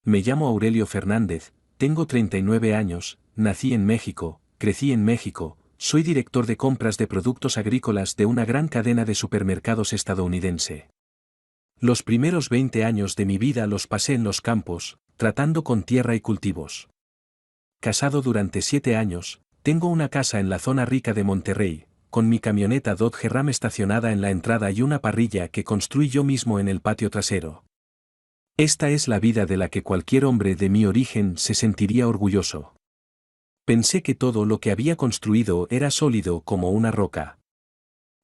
Me llamo Aurelio Fernández, tengo 39 años, nací en México, crecí en México, soy director de compras de productos agrícolas de una gran cadena de supermercados estadounidense. Los primeros 20 años de mi vida los pasé en los campos, tratando con tierra y cultivos. Casado durante 7 años, tengo una casa en la zona rica de Monterrey, con mi camioneta Dodge Ram estacionada en la entrada y una parrilla que construí yo mismo en el patio trasero. Esta es la vida de la que cualquier hombre de mi origen se sentiría orgulloso. Pensé que todo lo que había construido era sólido como una roca.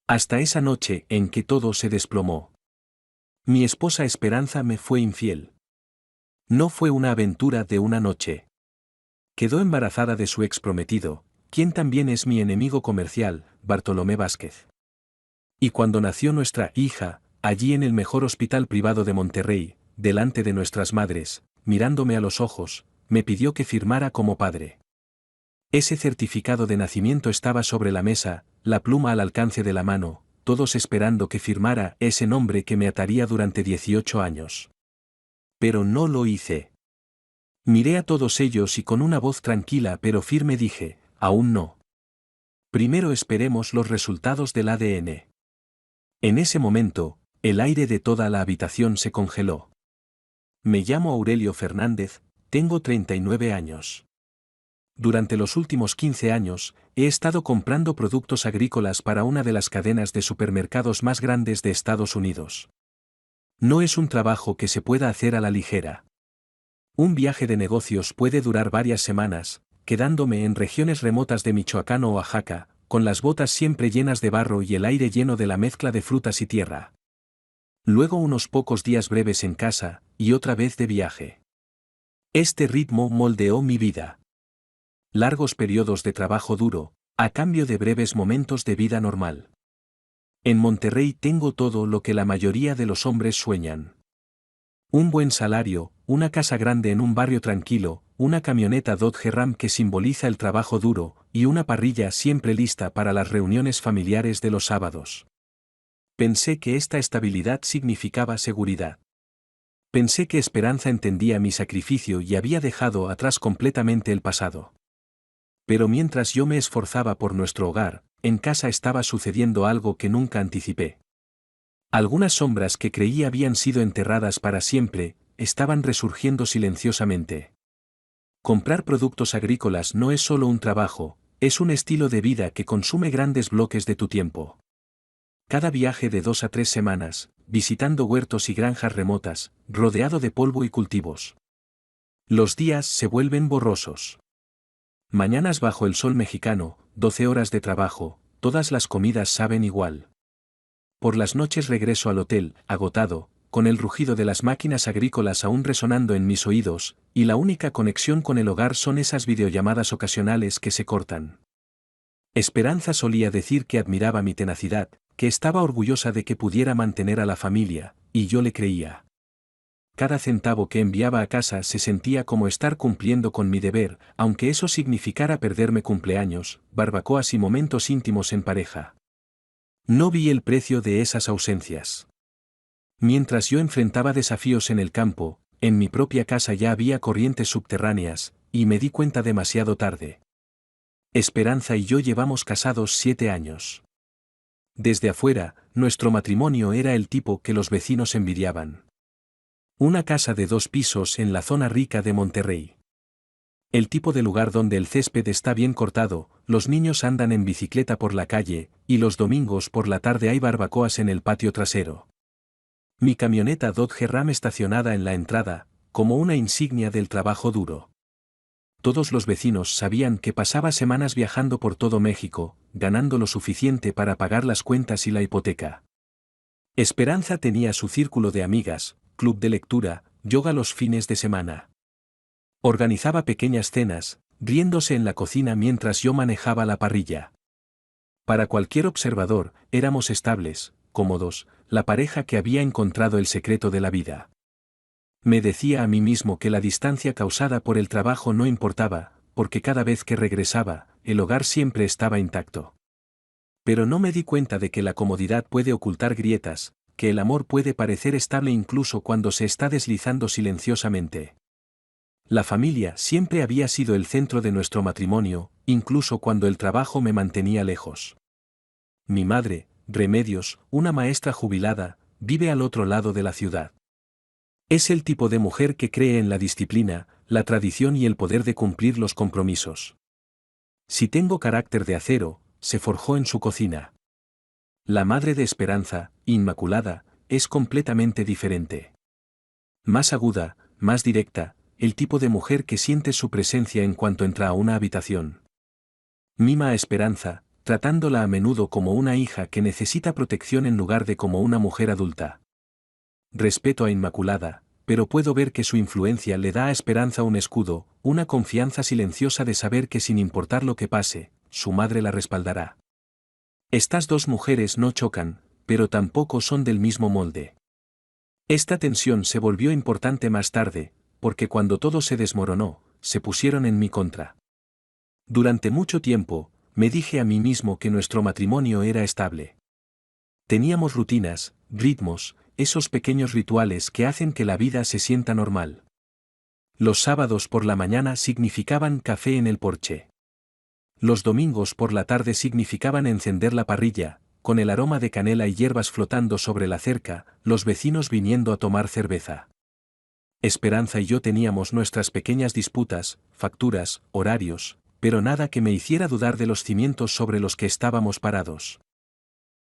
Hasta esa noche en que todo se desplomó. Mi esposa Esperanza me fue infiel. No fue una aventura de una noche. Quedó embarazada de su ex prometido, quien también es mi enemigo comercial, Bartolomé Vázquez. Y cuando nació nuestra hija, allí en el mejor hospital privado de Monterrey, delante de nuestras madres, mirándome a los ojos, me pidió que firmara como padre. Ese certificado de nacimiento estaba sobre la mesa, la pluma al alcance de la mano, todos esperando que firmara ese nombre que me ataría durante 18 años. Pero no lo hice. Miré a todos ellos y con una voz tranquila pero firme dije, aún no. Primero esperemos los resultados del ADN. En ese momento, el aire de toda la habitación se congeló. Me llamo Aurelio Fernández, tengo 39 años. Durante los últimos 15 años, he estado comprando productos agrícolas para una de las cadenas de supermercados más grandes de Estados Unidos. No es un trabajo que se pueda hacer a la ligera. Un viaje de negocios puede durar varias semanas, quedándome en regiones remotas de Michoacán o Oaxaca, con las botas siempre llenas de barro y el aire lleno de la mezcla de frutas y tierra. Luego unos pocos días breves en casa, y otra vez de viaje. Este ritmo moldeó mi vida. Largos periodos de trabajo duro, a cambio de breves momentos de vida normal. En Monterrey tengo todo lo que la mayoría de los hombres sueñan. Un buen salario, una casa grande en un barrio tranquilo, una camioneta Dodge Ram que simboliza el trabajo duro, y una parrilla siempre lista para las reuniones familiares de los sábados. Pensé que esta estabilidad significaba seguridad. Pensé que Esperanza entendía mi sacrificio y había dejado atrás completamente el pasado. Pero mientras yo me esforzaba por nuestro hogar, en casa estaba sucediendo algo que nunca anticipé. Algunas sombras que creí habían sido enterradas para siempre, estaban resurgiendo silenciosamente. Comprar productos agrícolas no es solo un trabajo, es un estilo de vida que consume grandes bloques de tu tiempo. Cada viaje de 2 a 3 semanas, visitando huertos y granjas remotas, rodeado de polvo y cultivos. Los días se vuelven borrosos. Mañanas bajo el sol mexicano, 12 horas de trabajo, todas las comidas saben igual. Por las noches regreso al hotel, agotado, con el rugido de las máquinas agrícolas aún resonando en mis oídos, y la única conexión con el hogar son esas videollamadas ocasionales que se cortan. Esperanza solía decir que admiraba mi tenacidad, que estaba orgullosa de que pudiera mantener a la familia, y yo le creía. Cada centavo que enviaba a casa se sentía como estar cumpliendo con mi deber, aunque eso significara perderme cumpleaños, barbacoas y momentos íntimos en pareja. No vi el precio de esas ausencias. Mientras yo enfrentaba desafíos en el campo, en mi propia casa ya había corrientes subterráneas, y me di cuenta demasiado tarde. Esperanza y yo llevamos casados 7 años. Desde afuera, nuestro matrimonio era el tipo que los vecinos envidiaban. Una casa de 2 pisos en la zona rica de Monterrey. El tipo de lugar donde el césped está bien cortado, los niños andan en bicicleta por la calle, y los domingos por la tarde hay barbacoas en el patio trasero. Mi camioneta Dodge Ram estacionada en la entrada, como una insignia del trabajo duro. Todos los vecinos sabían que pasaba semanas viajando por todo México, ganando lo suficiente para pagar las cuentas y la hipoteca. Esperanza tenía su círculo de amigas, club de lectura, yoga los fines de semana. Organizaba pequeñas cenas, riéndose en la cocina mientras yo manejaba la parrilla. Para cualquier observador, éramos estables, cómodos, la pareja que había encontrado el secreto de la vida. Me decía a mí mismo que la distancia causada por el trabajo no importaba, porque cada vez que regresaba, el hogar siempre estaba intacto. Pero no me di cuenta de que la comodidad puede ocultar grietas, que el amor puede parecer estable incluso cuando se está deslizando silenciosamente. La familia siempre había sido el centro de nuestro matrimonio, incluso cuando el trabajo me mantenía lejos. Mi madre, Remedios, una maestra jubilada, vive al otro lado de la ciudad. Es el tipo de mujer que cree en la disciplina, la tradición y el poder de cumplir los compromisos. Si tengo carácter de acero, se forjó en su cocina. La madre de Esperanza, Inmaculada, es completamente diferente. Más aguda, más directa, el tipo de mujer que siente su presencia en cuanto entra a una habitación. Mima a Esperanza, tratándola a menudo como una hija que necesita protección en lugar de como una mujer adulta. Respeto a Inmaculada, pero puedo ver que su influencia le da a Esperanza un escudo, una confianza silenciosa de saber que sin importar lo que pase, su madre la respaldará. Estas dos mujeres no chocan, pero tampoco son del mismo molde. Esta tensión se volvió importante más tarde, porque cuando todo se desmoronó, se pusieron en mi contra. Durante mucho tiempo, me dije a mí mismo que nuestro matrimonio era estable. Teníamos rutinas, ritmos, esos pequeños rituales que hacen que la vida se sienta normal. Los sábados por la mañana significaban café en el porche. Los domingos por la tarde significaban encender la parrilla, con el aroma de canela y hierbas flotando sobre la cerca, los vecinos viniendo a tomar cerveza. Esperanza y yo teníamos nuestras pequeñas disputas, facturas, horarios, pero nada que me hiciera dudar de los cimientos sobre los que estábamos parados.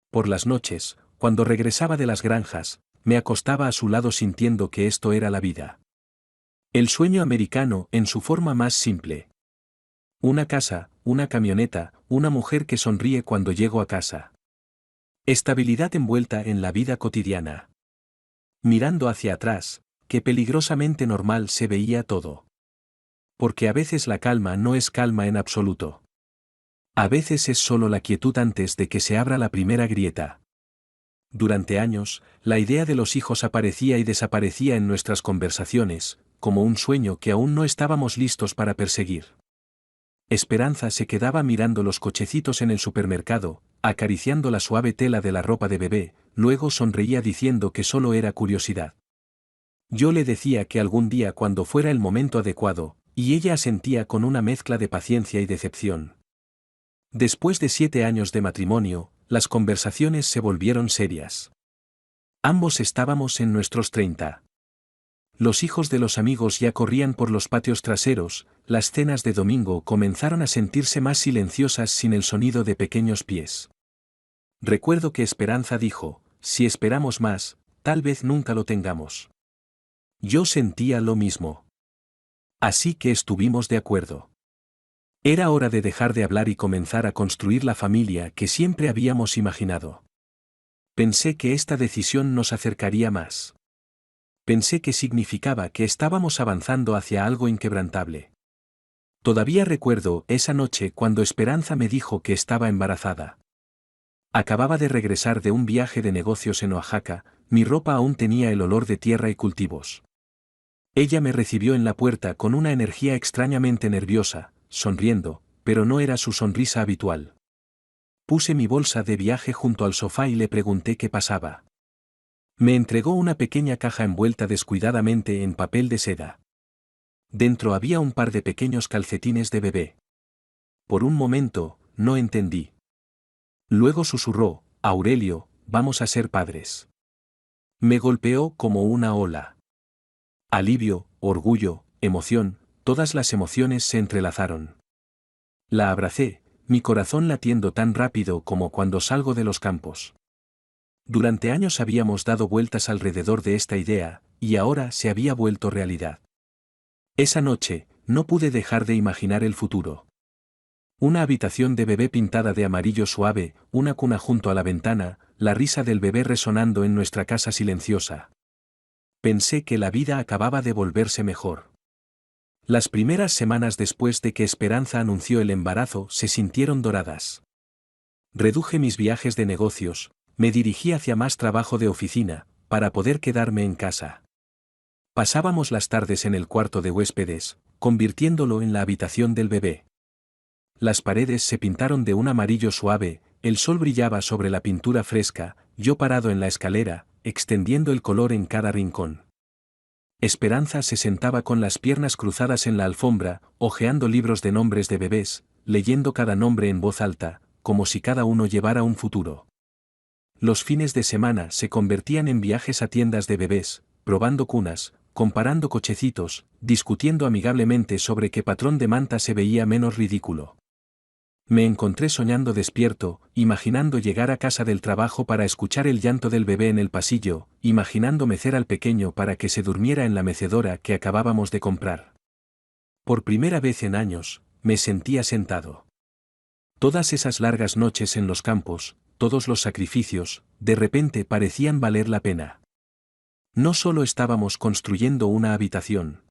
Por las noches, cuando regresaba de las granjas, me acostaba a su lado sintiendo que esto era la vida. El sueño americano en su forma más simple. Una casa, una camioneta, una mujer que sonríe cuando llego a casa. Estabilidad envuelta en la vida cotidiana. Mirando hacia atrás, qué peligrosamente normal se veía todo. Porque a veces la calma no es calma en absoluto. A veces es solo la quietud antes de que se abra la primera grieta. Durante años, la idea de los hijos aparecía y desaparecía en nuestras conversaciones, como un sueño que aún no estábamos listos para perseguir. Esperanza se quedaba mirando los cochecitos en el supermercado, acariciando la suave tela de la ropa de bebé, luego sonreía diciendo que solo era curiosidad. Yo le decía que algún día cuando fuera el momento adecuado, y ella asentía con una mezcla de paciencia y decepción. Después de 7 años de matrimonio, las conversaciones se volvieron serias. Ambos estábamos en nuestros 30. Los hijos de los amigos ya corrían por los patios traseros, las cenas de domingo comenzaron a sentirse más silenciosas sin el sonido de pequeños pies. Recuerdo que Esperanza dijo, si esperamos más, tal vez nunca lo tengamos. Yo sentía lo mismo. Así que estuvimos de acuerdo. Era hora de dejar de hablar y comenzar a construir la familia que siempre habíamos imaginado. Pensé que esta decisión nos acercaría más. Pensé que significaba que estábamos avanzando hacia algo inquebrantable. Todavía recuerdo esa noche cuando Esperanza me dijo que estaba embarazada. Acababa de regresar de un viaje de negocios en Oaxaca, mi ropa aún tenía el olor de tierra y cultivos. Ella me recibió en la puerta con una energía extrañamente nerviosa, sonriendo, pero no era su sonrisa habitual. Puse mi bolsa de viaje junto al sofá y le pregunté qué pasaba. Me entregó una pequeña caja envuelta descuidadamente en papel de seda. Dentro había un par de pequeños calcetines de bebé. Por un momento, no entendí. Luego susurró, Aurelio, vamos a ser padres. Me golpeó como una ola. Alivio, orgullo, emoción, todas las emociones se entrelazaron. La abracé, mi corazón latiendo tan rápido como cuando salgo de los campos. Durante años habíamos dado vueltas alrededor de esta idea, y ahora se había vuelto realidad. Esa noche, no pude dejar de imaginar el futuro. Una habitación de bebé pintada de amarillo suave, una cuna junto a la ventana, la risa del bebé resonando en nuestra casa silenciosa. Pensé que la vida acababa de volverse mejor. Las primeras semanas después de que Esperanza anunció el embarazo se sintieron doradas. Reduje mis viajes de negocios, me dirigí hacia más trabajo de oficina, para poder quedarme en casa. Pasábamos las tardes en el cuarto de huéspedes, convirtiéndolo en la habitación del bebé. Las paredes se pintaron de un amarillo suave, el sol brillaba sobre la pintura fresca, yo parado en la escalera, extendiendo el color en cada rincón. Esperanza se sentaba con las piernas cruzadas en la alfombra, hojeando libros de nombres de bebés, leyendo cada nombre en voz alta, como si cada uno llevara un futuro. Los fines de semana se convertían en viajes a tiendas de bebés, probando cunas, comparando cochecitos, discutiendo amigablemente sobre qué patrón de manta se veía menos ridículo. Me encontré soñando despierto, imaginando llegar a casa del trabajo para escuchar el llanto del bebé en el pasillo, imaginando mecer al pequeño para que se durmiera en la mecedora que acabábamos de comprar. Por primera vez en años, me sentía sentado. Todas esas largas noches en los campos, todos los sacrificios, de repente parecían valer la pena. No solo estábamos construyendo una habitación.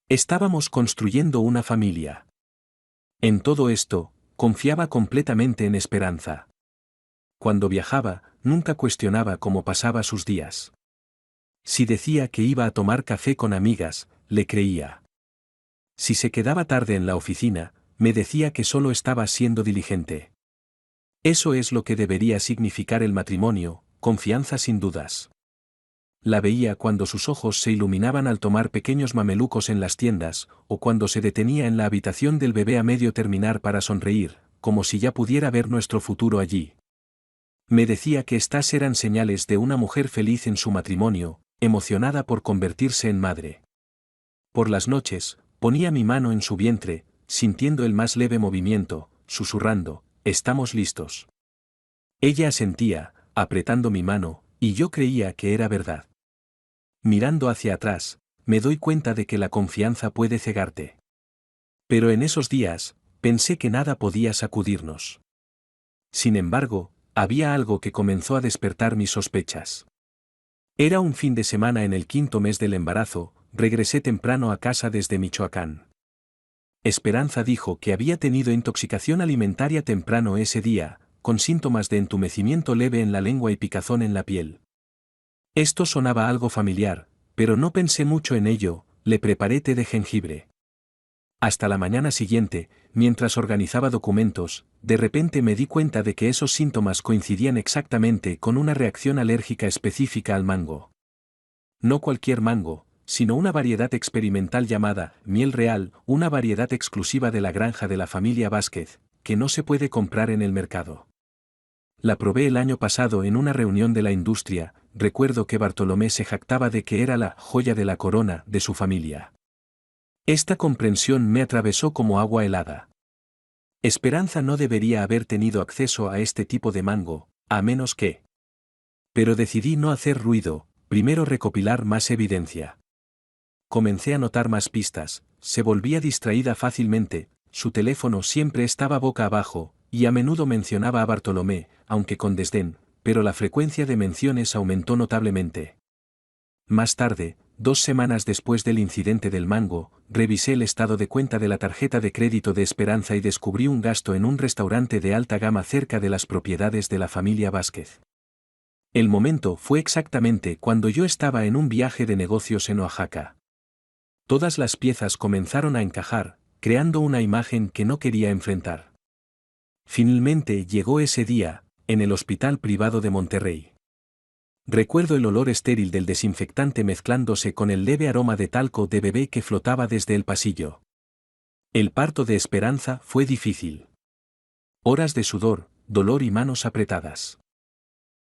Estábamos construyendo una familia. En todo esto, confiaba completamente en Esperanza. Cuando viajaba, nunca cuestionaba cómo pasaba sus días. Si decía que iba a tomar café con amigas, le creía. Si se quedaba tarde en la oficina, me decía que solo estaba siendo diligente. Eso es lo que debería significar el matrimonio, confianza sin dudas. La veía cuando sus ojos se iluminaban al tomar pequeños mamelucos en las tiendas, o cuando se detenía en la habitación del bebé a medio terminar para sonreír, como si ya pudiera ver nuestro futuro allí. Me decía que estas eran señales de una mujer feliz en su matrimonio, emocionada por convertirse en madre. Por las noches, ponía mi mano en su vientre, sintiendo el más leve movimiento, susurrando, «Estamos listos». Ella asentía, apretando mi mano, y yo creía que era verdad. Mirando hacia atrás, me doy cuenta de que la confianza puede cegarte. Pero en esos días, pensé que nada podía sacudirnos. Sin embargo, había algo que comenzó a despertar mis sospechas. Era un fin de semana en el 5º mes del embarazo, regresé temprano a casa desde Michoacán. Esperanza dijo que había tenido intoxicación alimentaria temprano ese día, con síntomas de entumecimiento leve en la lengua y picazón en la piel. Esto sonaba algo familiar, pero no pensé mucho en ello, le preparé té de jengibre. Hasta la mañana siguiente, mientras organizaba documentos, de repente me di cuenta de que esos síntomas coincidían exactamente con una reacción alérgica específica al mango. No cualquier mango, sino una variedad experimental llamada miel real, una variedad exclusiva de la granja de la familia Vázquez, que no se puede comprar en el mercado. La probé el año pasado en una reunión de la industria, recuerdo que Bartolomé se jactaba de que era la joya de la corona de su familia. Esta comprensión me atravesó como agua helada. Esperanza no debería haber tenido acceso a este tipo de mango, a menos que... Pero decidí no hacer ruido, primero recopilar más evidencia. Comencé a notar más pistas, se volvía distraída fácilmente, su teléfono siempre estaba boca abajo, y a menudo mencionaba a Bartolomé, aunque con desdén, pero la frecuencia de menciones aumentó notablemente. Más tarde, 2 semanas después del incidente del mango, revisé el estado de cuenta de la tarjeta de crédito de Esperanza y descubrí un gasto en un restaurante de alta gama cerca de las propiedades de la familia Vázquez. El momento fue exactamente cuando yo estaba en un viaje de negocios en Oaxaca. Todas las piezas comenzaron a encajar, creando una imagen que no quería enfrentar. Finalmente llegó ese día, en el hospital privado de Monterrey. Recuerdo el olor estéril del desinfectante mezclándose con el leve aroma de talco de bebé que flotaba desde el pasillo. El parto de Esperanza fue difícil. Horas de sudor, dolor y manos apretadas.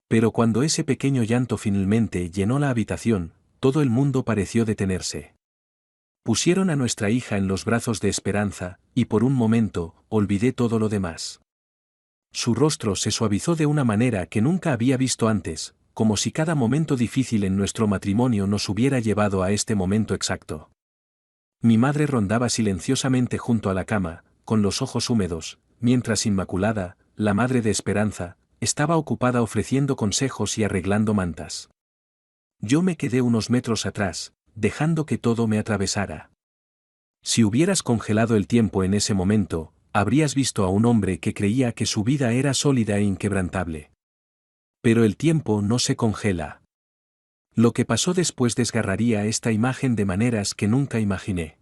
Pero cuando ese pequeño llanto finalmente llenó la habitación, todo el mundo pareció detenerse. Pusieron a nuestra hija en los brazos de Esperanza, y por un momento, olvidé todo lo demás. Su rostro se suavizó de una manera que nunca había visto antes, como si cada momento difícil en nuestro matrimonio nos hubiera llevado a este momento exacto. Mi madre rondaba silenciosamente junto a la cama, con los ojos húmedos, mientras Inmaculada, la madre de Esperanza, estaba ocupada ofreciendo consejos y arreglando mantas. Yo me quedé unos metros atrás, dejando que todo me atravesara. Si hubieras congelado el tiempo en ese momento, habrías visto a un hombre que creía que su vida era sólida e inquebrantable. Pero el tiempo no se congela. Lo que pasó después desgarraría esta imagen de maneras que nunca imaginé.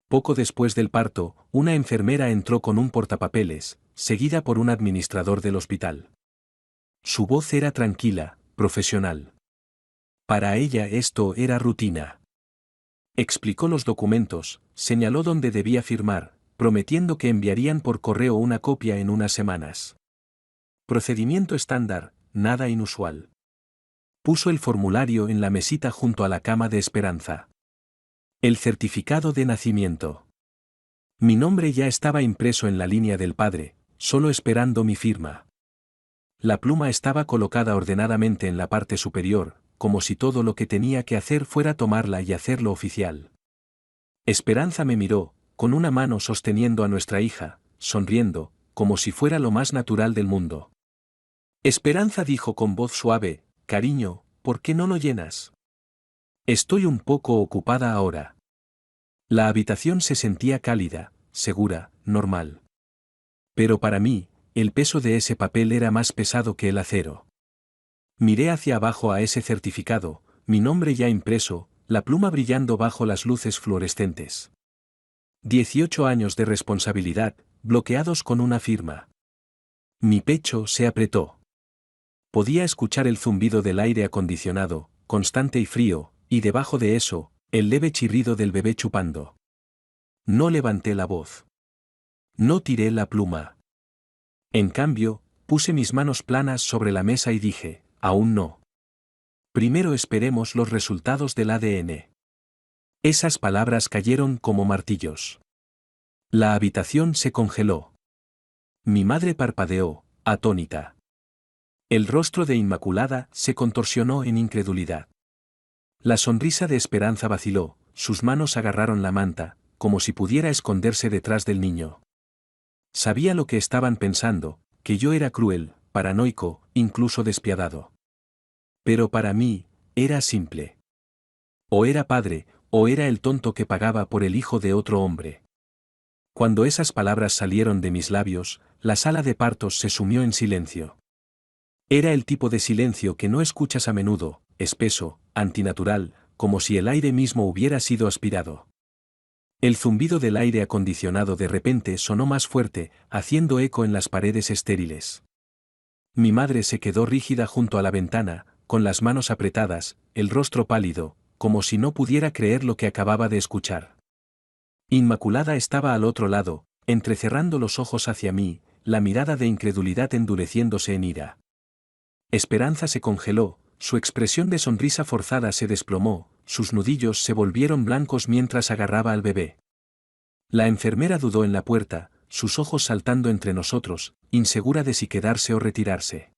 Poco después del parto, una enfermera entró con un portapapeles, seguida por un administrador del hospital. Su voz era tranquila, profesional. Para ella esto era rutina. Explicó los documentos, señaló dónde debía firmar, prometiendo que enviarían por correo una copia en unas semanas. Procedimiento estándar, nada inusual. Puso el formulario en la mesita junto a la cama de Esperanza. El certificado de nacimiento. Mi nombre ya estaba impreso en la línea del padre, solo esperando mi firma. La pluma estaba colocada ordenadamente en la parte superior, como si todo lo que tenía que hacer fuera tomarla y hacerlo oficial. Esperanza me miró, con una mano sosteniendo a nuestra hija, sonriendo, como si fuera lo más natural del mundo. Esperanza dijo con voz suave, cariño, ¿por qué no lo llenas? Estoy un poco ocupada ahora. La habitación se sentía cálida, segura, normal. Pero para mí, el peso de ese papel era más pesado que el acero. Miré hacia abajo a ese certificado, mi nombre ya impreso, la pluma brillando bajo las luces fluorescentes. 18 años de responsabilidad, bloqueados con una firma. Mi pecho se apretó. Podía escuchar el zumbido del aire acondicionado, constante y frío, y debajo de eso, el leve chirrido del bebé chupando. No levanté la voz. No tiré la pluma. En cambio, puse mis manos planas sobre la mesa y dije, aún no. Primero esperemos los resultados del ADN. Esas palabras cayeron como martillos. La habitación se congeló. Mi madre parpadeó, atónita. El rostro de Inmaculada se contorsionó en incredulidad. La sonrisa de Esperanza vaciló, sus manos agarraron la manta, como si pudiera esconderse detrás del niño. Sabía lo que estaban pensando, que yo era cruel, paranoico, incluso despiadado. Pero para mí, era simple. O era padre, o era el tonto que pagaba por el hijo de otro hombre. Cuando esas palabras salieron de mis labios, la sala de partos se sumió en silencio. Era el tipo de silencio que no escuchas a menudo, espeso, antinatural, como si el aire mismo hubiera sido aspirado. El zumbido del aire acondicionado de repente sonó más fuerte, haciendo eco en las paredes estériles. Mi madre se quedó rígida junto a la ventana, con las manos apretadas, el rostro pálido, como si no pudiera creer lo que acababa de escuchar. Inmaculada estaba al otro lado, entrecerrando los ojos hacia mí, la mirada de incredulidad endureciéndose en ira. Esperanza se congeló, su expresión de sonrisa forzada se desplomó, sus nudillos se volvieron blancos mientras agarraba al bebé. La enfermera dudó en la puerta, sus ojos saltando entre nosotros, insegura de si quedarse o retirarse.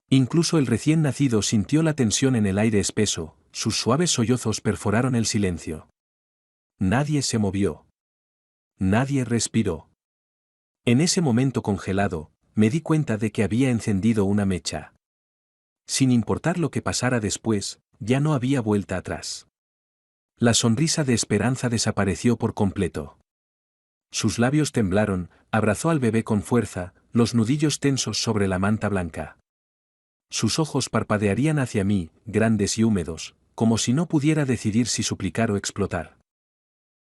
Incluso el recién nacido sintió la tensión en el aire espeso, sus suaves sollozos perforaron el silencio. Nadie se movió. Nadie respiró. En ese momento congelado, me di cuenta de que había encendido una mecha. Sin importar lo que pasara después, ya no había vuelta atrás. La sonrisa de Esperanza desapareció por completo. Sus labios temblaron, abrazó al bebé con fuerza, los nudillos tensos sobre la manta blanca. Sus ojos parpadearían hacia mí, grandes y húmedos, como si no pudiera decidir si suplicar o explotar.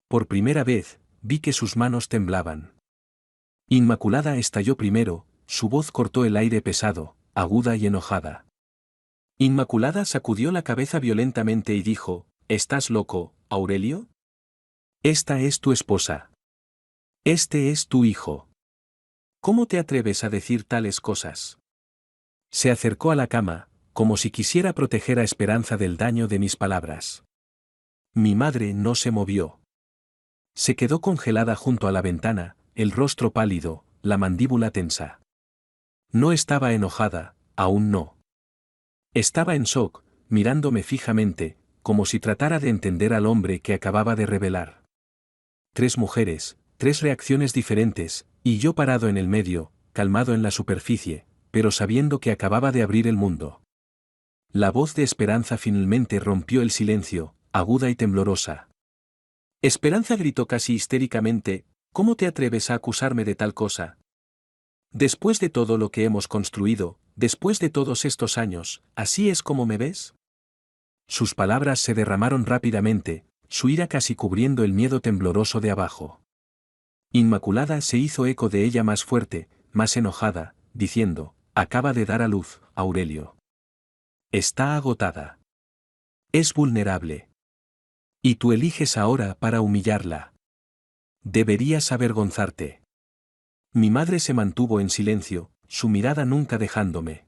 Por primera vez, vi que sus manos temblaban. Inmaculada estalló primero, su voz cortó el aire pesado, aguda y enojada. Inmaculada sacudió la cabeza violentamente y dijo, ¿estás loco, Aurelio? Esta es tu esposa. Este es tu hijo. ¿Cómo te atreves a decir tales cosas? Se acercó a la cama, como si quisiera proteger a Esperanza del daño de mis palabras. Mi madre no se movió. Se quedó congelada junto a la ventana, el rostro pálido, la mandíbula tensa. No estaba enojada, aún no. Estaba en shock, mirándome fijamente, como si tratara de entender al hombre que acababa de revelar. 3 mujeres, 3 reacciones diferentes, y yo parado en el medio, calmado en la superficie, pero sabiendo que acababa de abrir el mundo. La voz de Esperanza finalmente rompió el silencio, aguda y temblorosa. Esperanza gritó casi histéricamente, ¿cómo te atreves a acusarme de tal cosa? Después de todo lo que hemos construido, después de todos estos años, ¿así es como me ves? Sus palabras se derramaron rápidamente, su ira casi cubriendo el miedo tembloroso de abajo. Inmaculada se hizo eco de ella más fuerte, más enojada, diciendo, acaba de dar a luz, Aurelio. Está agotada. Es vulnerable. Y tú eliges ahora para humillarla. Deberías avergonzarte. Mi madre se mantuvo en silencio, su mirada nunca dejándome.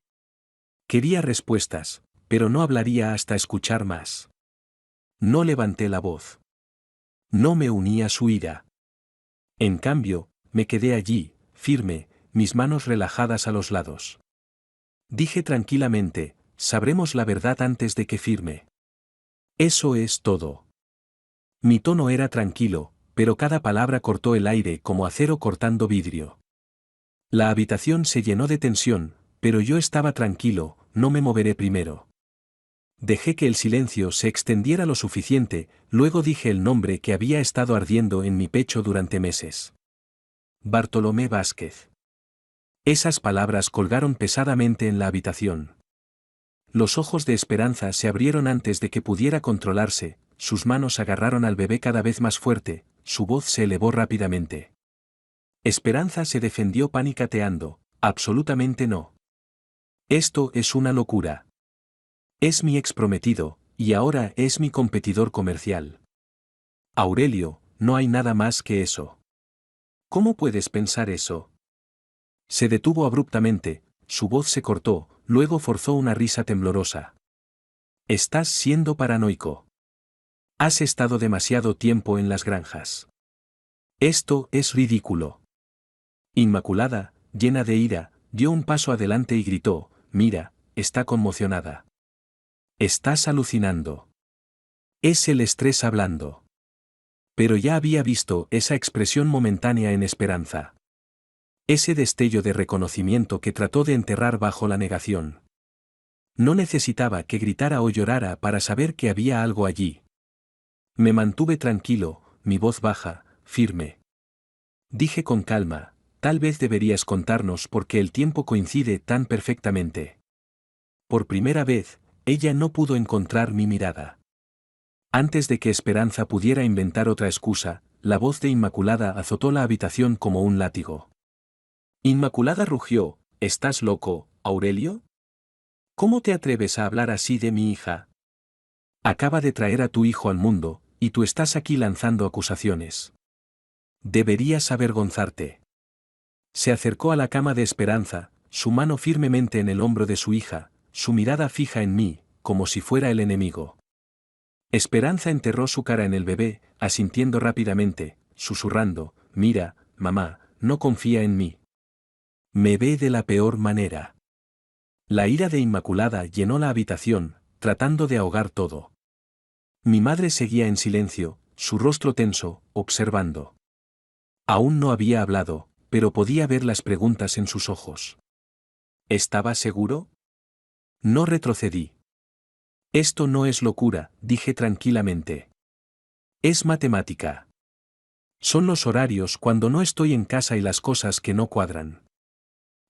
Quería respuestas, pero no hablaría hasta escuchar más. No levanté la voz. No me uní a su ira. En cambio, me quedé allí, firme, mis manos relajadas a los lados. Dije tranquilamente, sabremos la verdad antes de que firme. Eso es todo. Mi tono era tranquilo, pero cada palabra cortó el aire como acero cortando vidrio. La habitación se llenó de tensión, pero yo estaba tranquilo, no me moveré primero. Dejé que el silencio se extendiera lo suficiente, luego dije el nombre que había estado ardiendo en mi pecho durante meses. Bartolomé Vázquez. Esas palabras colgaron pesadamente en la habitación. Los ojos de Esperanza se abrieron antes de que pudiera controlarse, sus manos agarraron al bebé cada vez más fuerte, su voz se elevó rápidamente. Esperanza se defendió panicateando, absolutamente no. Esto es una locura. Es mi ex prometido, y ahora es mi competidor comercial. Aurelio, no hay nada más que eso. ¿Cómo puedes pensar eso? Se detuvo abruptamente, su voz se cortó, luego forzó una risa temblorosa. Estás siendo paranoico. Has estado demasiado tiempo en las granjas. Esto es ridículo. Inmaculada, llena de ira, dio un paso adelante y gritó, mira, está conmocionada. Estás alucinando. Es el estrés hablando. Pero ya había visto esa expresión momentánea en Esperanza. Ese destello de reconocimiento que trató de enterrar bajo la negación. No necesitaba que gritara o llorara para saber que había algo allí. Me mantuve tranquilo, mi voz baja, firme. Dije con calma, tal vez deberías contarnos por qué el tiempo coincide tan perfectamente. Por primera vez, ella no pudo encontrar mi mirada. Antes de que Esperanza pudiera inventar otra excusa, la voz de Inmaculada azotó la habitación como un látigo. Inmaculada rugió, ¿estás loco, Aurelio? ¿Cómo te atreves a hablar así de mi hija? Acaba de traer a tu hijo al mundo, y tú estás aquí lanzando acusaciones. Deberías avergonzarte. Se acercó a la cama de Esperanza, su mano firmemente en el hombro de su hija, su mirada fija en mí, como si fuera el enemigo. Esperanza enterró su cara en el bebé, asintiendo rápidamente, susurrando, mira, mamá, no confía en mí. Me ve de la peor manera. La ira de Inmaculada llenó la habitación, tratando de ahogar todo. Mi madre seguía en silencio, su rostro tenso, observando. Aún no había hablado, pero podía ver las preguntas en sus ojos. ¿Estaba seguro? No retrocedí. Esto no es locura, dije tranquilamente. Es matemática. Son los horarios cuando no estoy en casa y las cosas que no cuadran.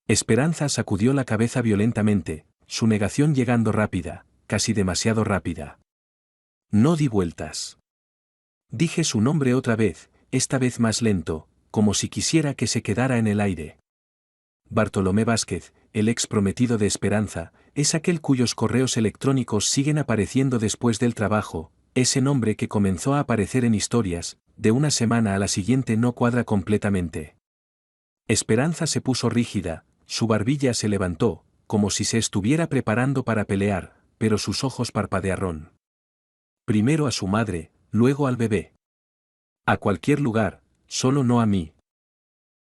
Esperanza sacudió la cabeza violentamente, su negación llegando rápida, casi demasiado rápida. No di vueltas. Dije su nombre otra vez, esta vez más lento, como si quisiera que se quedara en el aire. Bartolomé Vázquez, el ex prometido de Esperanza, es aquel cuyos correos electrónicos siguen apareciendo después del trabajo, ese nombre que comenzó a aparecer en historias, de una semana a la siguiente no cuadra completamente. Esperanza se puso rígida, su barbilla se levantó, como si se estuviera preparando para pelear, pero sus ojos parpadearon. Primero a su madre, luego al bebé. A cualquier lugar, solo no a mí.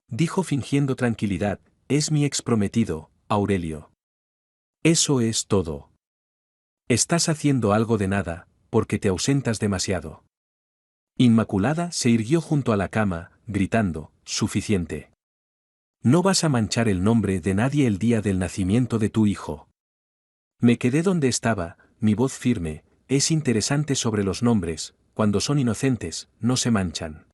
Dijo fingiendo tranquilidad, es mi ex prometido, Aurelio. Eso es todo. Estás haciendo algo de nada, porque te ausentas demasiado. Inmaculada se irguió junto a la cama, gritando, suficiente. No vas a manchar el nombre de nadie el día del nacimiento de tu hijo. Me quedé donde estaba, mi voz firme, es interesante sobre los nombres, cuando son inocentes, no se manchan.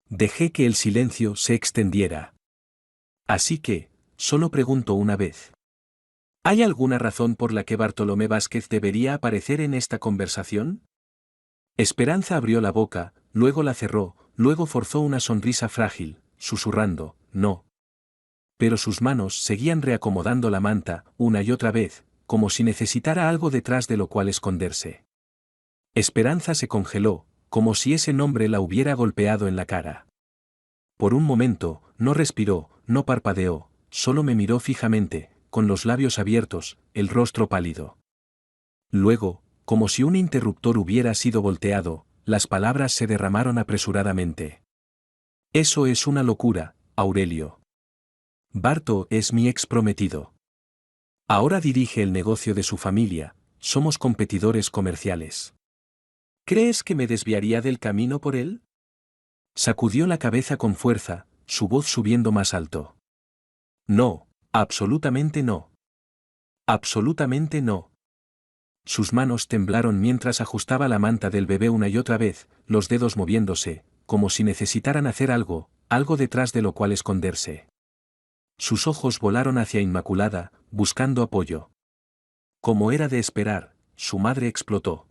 Dejé que el silencio se extendiera. Así que, solo pregunto una vez. ¿Hay alguna razón por la que Bartolomé Vázquez debería aparecer en esta conversación? Esperanza abrió la boca, luego la cerró, luego forzó una sonrisa frágil, susurrando, no. Pero sus manos seguían reacomodando la manta, una y otra vez, como si necesitara algo detrás de lo cual esconderse. Esperanza se congeló, como si ese nombre la hubiera golpeado en la cara. Por un momento, no respiró, no parpadeó, solo me miró fijamente, con los labios abiertos, el rostro pálido. Luego, como si un interruptor hubiera sido volteado, las palabras se derramaron apresuradamente. Eso es una locura, Aurelio. Barto es mi ex prometido. Ahora dirige el negocio de su familia, somos competidores comerciales. ¿Crees que me desviaría del camino por él? Sacudió la cabeza con fuerza, su voz subiendo más alto. No, absolutamente no. Absolutamente no. Sus manos temblaron mientras ajustaba la manta del bebé una y otra vez, los dedos moviéndose, como si necesitaran hacer algo, algo detrás de lo cual esconderse. Sus ojos volaron hacia Inmaculada, buscando apoyo. Como era de esperar, su madre explotó.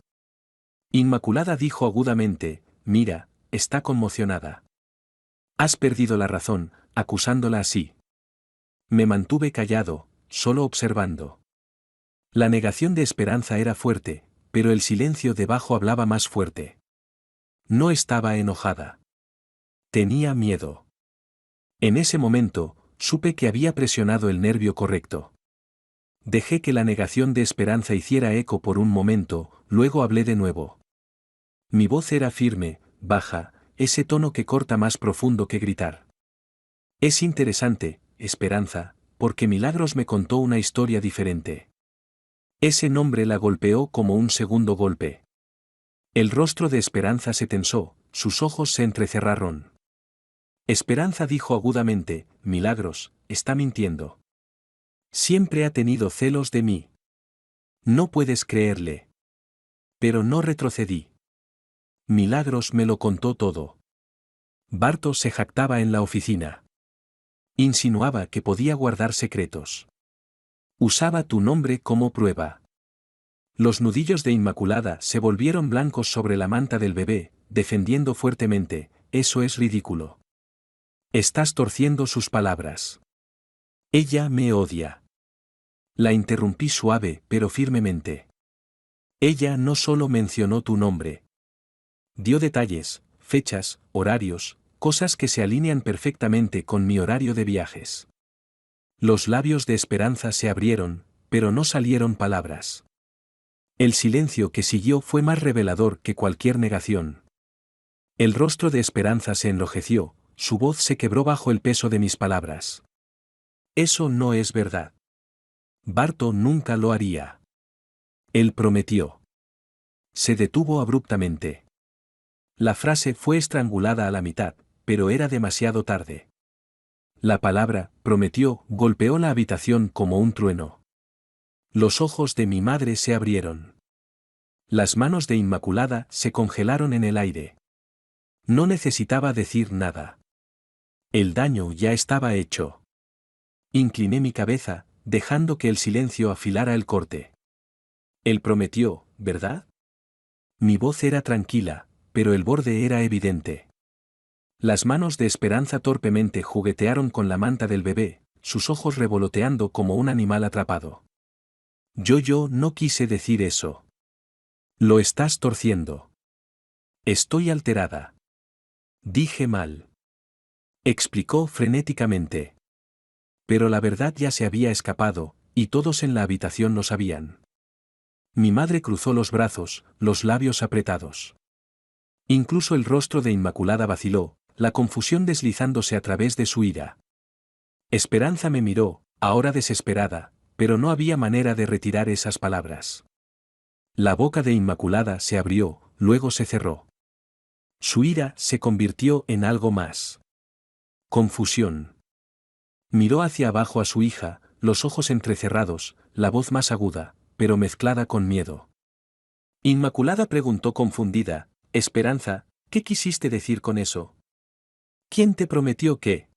Inmaculada dijo agudamente, mira, está conmocionada. Has perdido la razón, acusándola así. Me mantuve callado, solo observando. La negación de Esperanza era fuerte, pero el silencio debajo hablaba más fuerte. No estaba enojada. Tenía miedo. En ese momento, supe que había presionado el nervio correcto. Dejé que la negación de Esperanza hiciera eco por un momento, luego hablé de nuevo. Mi voz era firme, baja, ese tono que corta más profundo que gritar. Es interesante, Esperanza, porque Milagros me contó una historia diferente. Ese nombre la golpeó como un segundo golpe. El rostro de Esperanza se tensó, sus ojos se entrecerraron. Esperanza dijo agudamente, Milagros, está mintiendo. Siempre ha tenido celos de mí. No puedes creerle. Pero no retrocedí. Milagros me lo contó todo. Barto se jactaba en la oficina. Insinuaba que podía guardar secretos. Usaba tu nombre como prueba. Los nudillos de Inmaculada se volvieron blancos sobre la manta del bebé, defendiendo fuertemente, eso es ridículo. Estás torciendo sus palabras. Ella me odia. La interrumpí suave pero firmemente. Ella no solo mencionó tu nombre. Dio detalles, fechas, horarios, cosas que se alinean perfectamente con mi horario de viajes. Los labios de Esperanza se abrieron, pero no salieron palabras. El silencio que siguió fue más revelador que cualquier negación. El rostro de Esperanza se enrojeció, su voz se quebró bajo el peso de mis palabras. Eso no es verdad. Barto nunca lo haría. Él prometió. Se detuvo abruptamente. La frase fue estrangulada a la mitad, pero era demasiado tarde. La palabra, prometió, golpeó la habitación como un trueno. Los ojos de mi madre se abrieron. Las manos de Inmaculada se congelaron en el aire. No necesitaba decir nada. El daño ya estaba hecho. Incliné mi cabeza, dejando que el silencio afilara el corte. Él prometió, ¿verdad? Mi voz era tranquila, pero el borde era evidente. Las manos de Esperanza torpemente juguetearon con la manta del bebé, sus ojos revoloteando como un animal atrapado. Yo no quise decir eso. Lo estás torciendo. Estoy alterada. Dije mal. Explicó frenéticamente. Pero la verdad ya se había escapado, y todos en la habitación lo sabían. Mi madre cruzó los brazos, los labios apretados. Incluso el rostro de Inmaculada vaciló, la confusión deslizándose a través de su ira. Esperanza me miró, ahora desesperada, pero no había manera de retirar esas palabras. La boca de Inmaculada se abrió, luego se cerró. Su ira se convirtió en algo más. Confusión. Miró hacia abajo a su hija, los ojos entrecerrados, la voz más aguda, pero mezclada con miedo. Inmaculada preguntó confundida, Esperanza, ¿qué quisiste decir con eso? ¿Quién te prometió qué?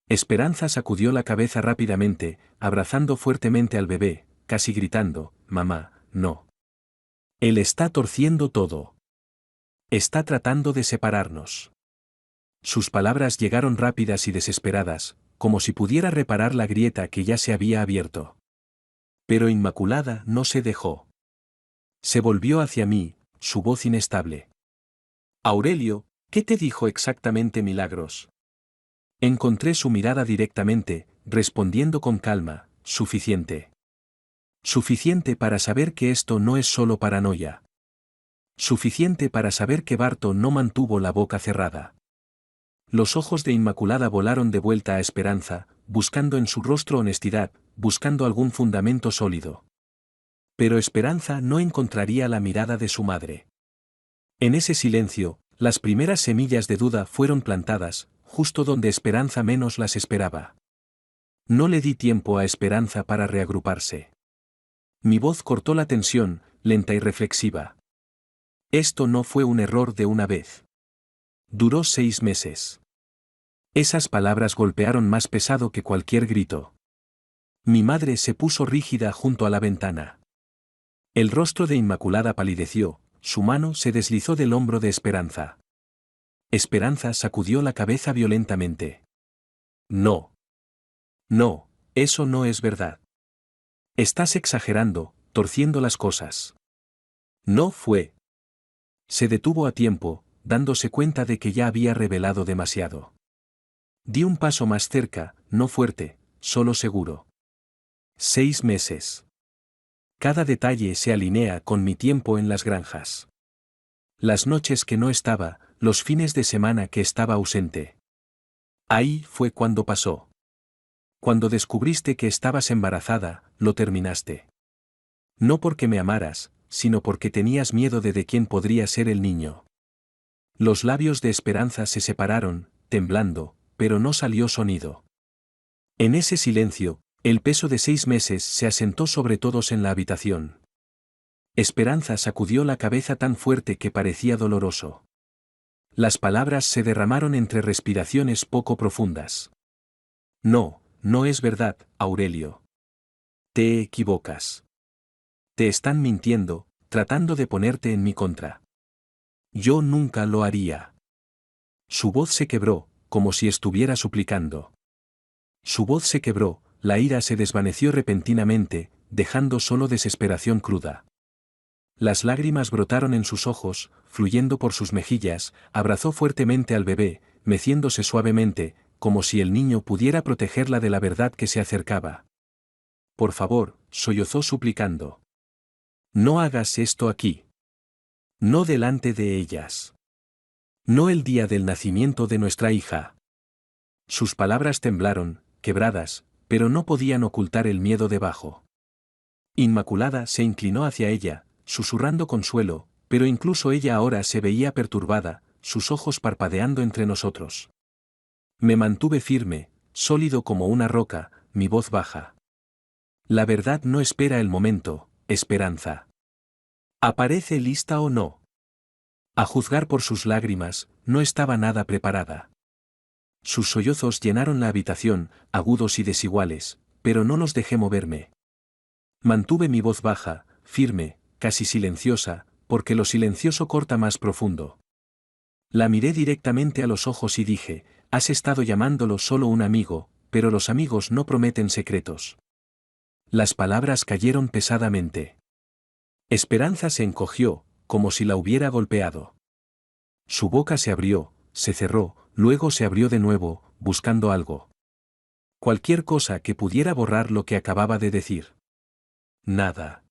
Esperanza sacudió la cabeza rápidamente, abrazando fuertemente al bebé, casi gritando, mamá, no. Él está torciendo todo. Está tratando de separarnos. Sus palabras llegaron rápidas y desesperadas, como si pudiera reparar la grieta que ya se había abierto. Pero Inmaculada no se dejó. Se volvió hacia mí, su voz inestable. Aurelio, ¿qué te dijo exactamente Milagros? Encontré su mirada directamente, respondiendo con calma, suficiente. Suficiente para saber que esto no es solo paranoia. Suficiente para saber que Barto no mantuvo la boca cerrada. Los ojos de Inmaculada volaron de vuelta a Esperanza, buscando en su rostro honestidad, buscando algún fundamento sólido. Pero Esperanza no encontraría la mirada de su madre. En ese silencio, las primeras semillas de duda fueron plantadas, justo donde Esperanza menos las esperaba. No le di tiempo a Esperanza para reagruparse. Mi voz cortó la tensión, lenta y reflexiva. Esto no fue un error de una vez. Duró 6 meses. Esas palabras golpearon más pesado que cualquier grito. Mi madre se puso rígida junto a la ventana. El rostro de Inmaculada palideció, su mano se deslizó del hombro de Esperanza. Esperanza sacudió la cabeza violentamente. No. No, eso no es verdad. Estás exagerando, torciendo las cosas. No fue. Se detuvo a tiempo, dándose cuenta de que ya había revelado demasiado. Di un paso más cerca, no fuerte, solo seguro. 6 meses. Cada detalle se alinea con mi tiempo en las granjas. Las noches que no estaba, los fines de semana que estaba ausente. Ahí fue cuando pasó. Cuando descubriste que estabas embarazada, lo terminaste. No porque me amaras, sino porque tenías miedo de quién podría ser el niño. Los labios de Esperanza se separaron, temblando, pero no salió sonido. En ese silencio, el peso de 6 meses se asentó sobre todos en la habitación. Esperanza sacudió la cabeza tan fuerte que parecía doloroso. Las palabras se derramaron entre respiraciones poco profundas. No, no es verdad, Aurelio. Te equivocas. Te están mintiendo, tratando de ponerte en mi contra. Yo nunca lo haría. Su voz se quebró, como si estuviera suplicando. Su voz se quebró, la ira se desvaneció repentinamente, dejando solo desesperación cruda. Las lágrimas brotaron en sus ojos, fluyendo por sus mejillas, abrazó fuertemente al bebé, meciéndose suavemente, como si el niño pudiera protegerla de la verdad que se acercaba. Por favor, sollozó suplicando. No hagas esto aquí. No delante de ellas. No el día del nacimiento de nuestra hija. Sus palabras temblaron, quebradas, pero no podían ocultar el miedo debajo. Inmaculada se inclinó hacia ella, susurrando consuelo, pero incluso ella ahora se veía perturbada, sus ojos parpadeando entre nosotros. Me mantuve firme, sólido como una roca, mi voz baja. La verdad no espera el momento, Esperanza. ¿Aparece lista o no? A juzgar por sus lágrimas, no estaba nada preparada. Sus sollozos llenaron la habitación, agudos y desiguales, pero no los dejé moverme. Mantuve mi voz baja, firme, casi silenciosa, porque lo silencioso corta más profundo. La miré directamente a los ojos y dije, has estado llamándolo solo un amigo, pero los amigos no prometen secretos. Las palabras cayeron pesadamente. Esperanza se encogió, como si la hubiera golpeado. Su boca se abrió, se cerró, luego se abrió de nuevo, buscando algo. Cualquier cosa que pudiera borrar lo que acababa de decir. Nada.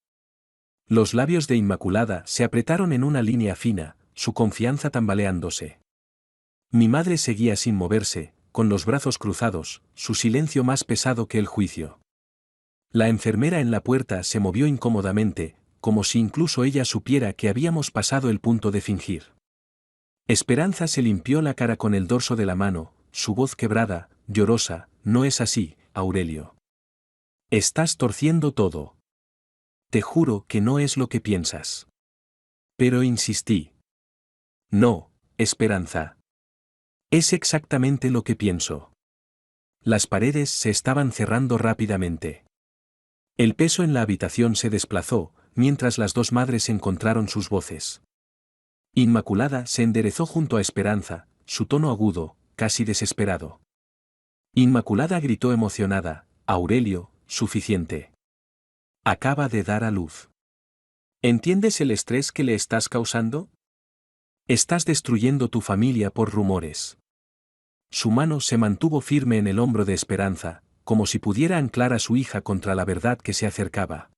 Los labios de Inmaculada se apretaron en una línea fina, su confianza tambaleándose. Mi madre seguía sin moverse, con los brazos cruzados, su silencio más pesado que el juicio. La enfermera en la puerta se movió incómodamente, como si incluso ella supiera que habíamos pasado el punto de fingir. Esperanza se limpió la cara con el dorso de la mano, su voz quebrada, llorosa, no es así, Aurelio. Estás torciendo todo. Te juro que no es lo que piensas. Pero insistí. No, Esperanza. Es exactamente lo que pienso. Las paredes se estaban cerrando rápidamente. El peso en la habitación se desplazó, mientras las dos madres encontraron sus voces. Inmaculada se enderezó junto a Esperanza, su tono agudo, casi desesperado. Inmaculada gritó emocionada, Aurelio, suficiente. Acaba de dar a luz. ¿Entiendes el estrés que le estás causando? Estás destruyendo tu familia por rumores. Su mano se mantuvo firme en el hombro de Esperanza, como si pudiera anclar a su hija contra la verdad que se acercaba.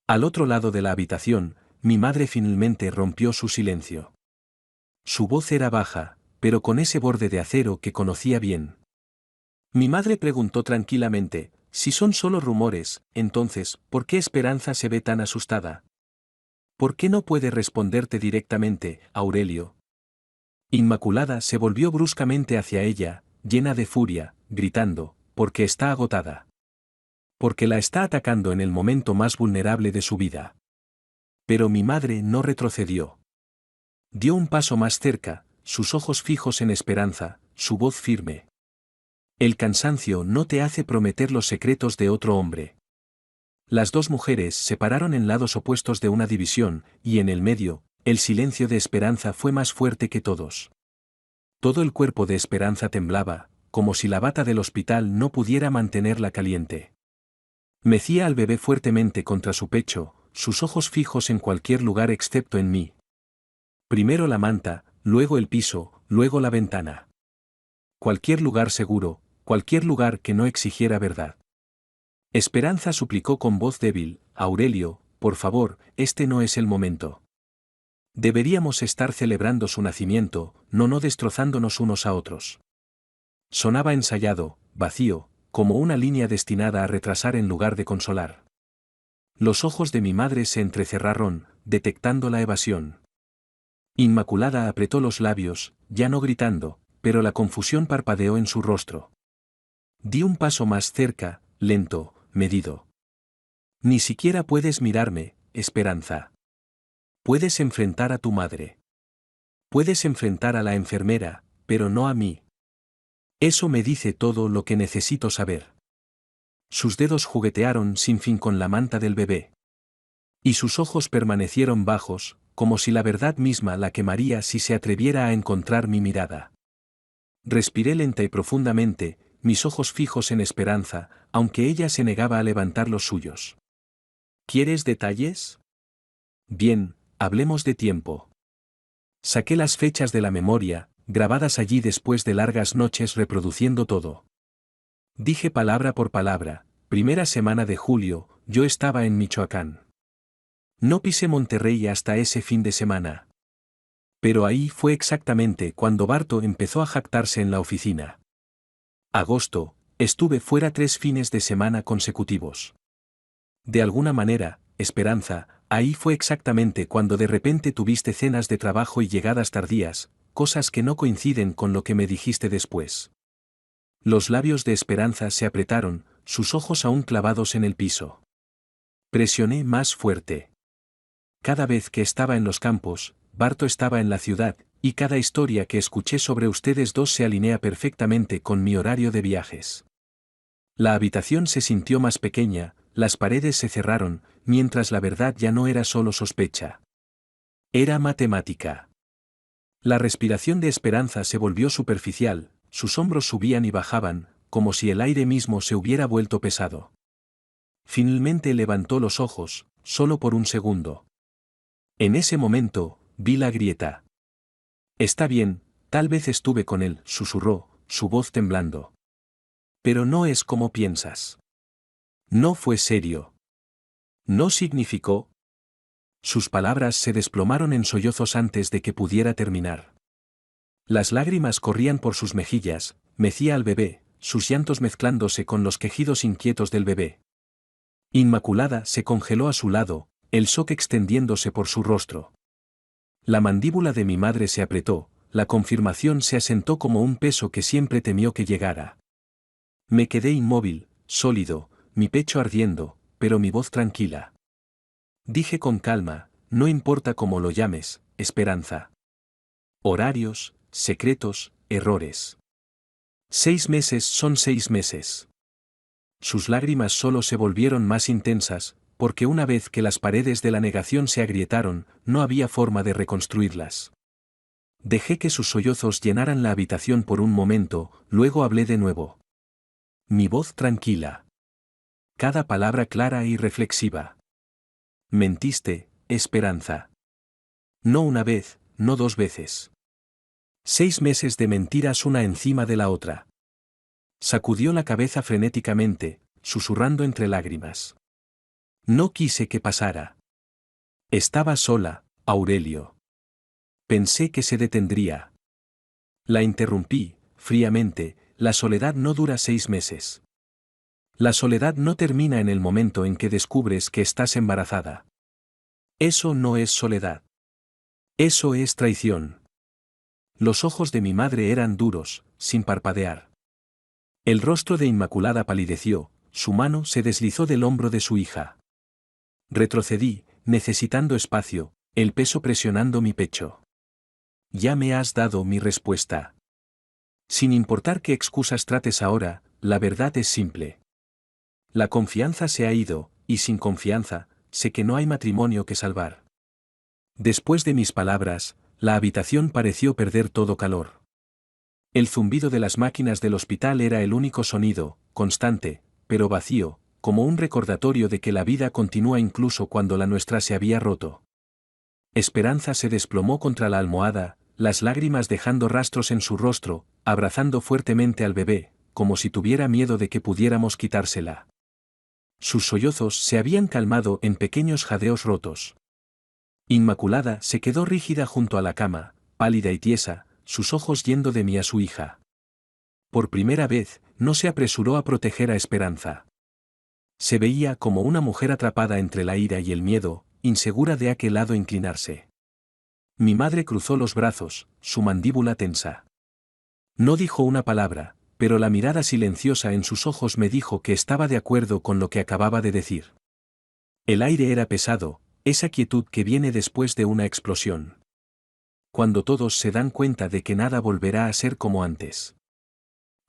Al otro lado de la habitación, mi madre finalmente rompió su silencio. Su voz era baja, pero con ese borde de acero que conocía bien. Mi madre preguntó tranquilamente, si son solo rumores, entonces, ¿por qué Esperanza se ve tan asustada? ¿Por qué no puede responderte directamente, Aurelio? Inmaculada se volvió bruscamente hacia ella, llena de furia, gritando, porque está agotada. Porque la está atacando en el momento más vulnerable de su vida. Pero mi madre no retrocedió. Dio un paso más cerca, sus ojos fijos en Esperanza, su voz firme. El cansancio no te hace prometer los secretos de otro hombre. Las dos mujeres se pararon en lados opuestos de una división, y en el medio, el silencio de Esperanza fue más fuerte que todos. Todo el cuerpo de Esperanza temblaba, como si la bata del hospital no pudiera mantenerla caliente. Mecía al bebé fuertemente contra su pecho, sus ojos fijos en cualquier lugar excepto en mí. Primero la manta, luego el piso, luego la ventana. Cualquier lugar seguro, cualquier lugar que no exigiera verdad. Esperanza suplicó con voz débil, Aurelio, por favor, este no es el momento. Deberíamos estar celebrando su nacimiento, no destrozándonos unos a otros. Sonaba ensayado, vacío, como una línea destinada a retrasar en lugar de consolar. Los ojos de mi madre se entrecerraron, detectando la evasión. Inmaculada apretó los labios, ya no gritando, pero la confusión parpadeó en su rostro. Di un paso más cerca, lento, medido. Ni siquiera puedes mirarme, Esperanza. Puedes enfrentar a tu madre. Puedes enfrentar a la enfermera, pero no a mí. Eso me dice todo lo que necesito saber. Sus dedos juguetearon sin fin con la manta del bebé. Y sus ojos permanecieron bajos, como si la verdad misma la quemaría si se atreviera a encontrar mi mirada. Respiré lenta y profundamente, mis ojos fijos en Esperanza, aunque ella se negaba a levantar los suyos. ¿Quieres detalles? Bien, hablemos de tiempo. Saqué las fechas de la memoria, grabadas allí después de largas noches reproduciendo todo. Dije palabra por palabra, primera semana de julio, yo estaba en Michoacán. No pisé Monterrey hasta ese fin de semana. Pero ahí fue exactamente cuando Barto empezó a jactarse en la oficina. Agosto, estuve fuera 3 fines de semana consecutivos. De alguna manera, Esperanza, ahí fue exactamente cuando de repente tuviste cenas de trabajo y llegadas tardías, cosas que no coinciden con lo que me dijiste después. Los labios de Esperanza se apretaron, sus ojos aún clavados en el piso. Presioné más fuerte. Cada vez que estaba en los campos, Barto estaba en la ciudad, y cada historia que escuché sobre ustedes dos se alinea perfectamente con mi horario de viajes. La habitación se sintió más pequeña, las paredes se cerraron, mientras la verdad ya no era solo sospecha. Era matemática. La respiración de Esperanza se volvió superficial, sus hombros subían y bajaban, como si el aire mismo se hubiera vuelto pesado. Finalmente levantó los ojos, solo por un segundo. En ese momento, vi la grieta. Está bien, tal vez estuve con él, susurró, su voz temblando. Pero no es como piensas. No fue serio. No significó. Sus palabras se desplomaron en sollozos antes de que pudiera terminar. Las lágrimas corrían por sus mejillas, mecía al bebé, sus llantos mezclándose con los quejidos inquietos del bebé. Inmaculada se congeló a su lado, el shock extendiéndose por su rostro. La mandíbula de mi madre se apretó, la confirmación se asentó como un peso que siempre temió que llegara. Me quedé inmóvil, sólido, mi pecho ardiendo, pero mi voz tranquila. Dije con calma, no importa cómo lo llames, Esperanza. Horarios, secretos, errores. 6 meses son 6 meses. Sus lágrimas solo se volvieron más intensas, porque una vez que las paredes de la negación se agrietaron, no había forma de reconstruirlas. Dejé que sus sollozos llenaran la habitación por un momento, luego hablé de nuevo. Mi voz tranquila. Cada palabra clara y reflexiva. Mentiste, Esperanza. No una vez, no 2 veces. 6 meses de mentiras una encima de la otra. Sacudió la cabeza frenéticamente, susurrando entre lágrimas. No quise que pasara. Estaba sola, Aurelio. Pensé que se detendría. La interrumpí, fríamente, la soledad no dura 6 meses. La soledad no termina en el momento en que descubres que estás embarazada. Eso no es soledad. Eso es traición. Los ojos de mi madre eran duros, sin parpadear. El rostro de Inmaculada palideció, su mano se deslizó del hombro de su hija. Retrocedí, necesitando espacio, el peso presionando mi pecho. Ya me has dado mi respuesta. Sin importar qué excusas trates ahora, la verdad es simple. La confianza se ha ido, y sin confianza, sé que no hay matrimonio que salvar. Después de mis palabras, la habitación pareció perder todo calor. El zumbido de las máquinas del hospital era el único sonido, constante, pero vacío, como un recordatorio de que la vida continúa incluso cuando la nuestra se había roto. Esperanza se desplomó contra la almohada, las lágrimas dejando rastros en su rostro, abrazando fuertemente al bebé, como si tuviera miedo de que pudiéramos quitársela. Sus sollozos se habían calmado en pequeños jadeos rotos. Inmaculada se quedó rígida junto a la cama, pálida y tiesa, sus ojos yendo de mí a su hija. Por primera vez, no se apresuró a proteger a Esperanza. Se veía como una mujer atrapada entre la ira y el miedo, insegura de a qué lado inclinarse. Mi madre cruzó los brazos, su mandíbula tensa. No dijo una palabra, pero la mirada silenciosa en sus ojos me dijo que estaba de acuerdo con lo que acababa de decir. El aire era pesado, esa quietud que viene después de una explosión. Cuando todos se dan cuenta de que nada volverá a ser como antes.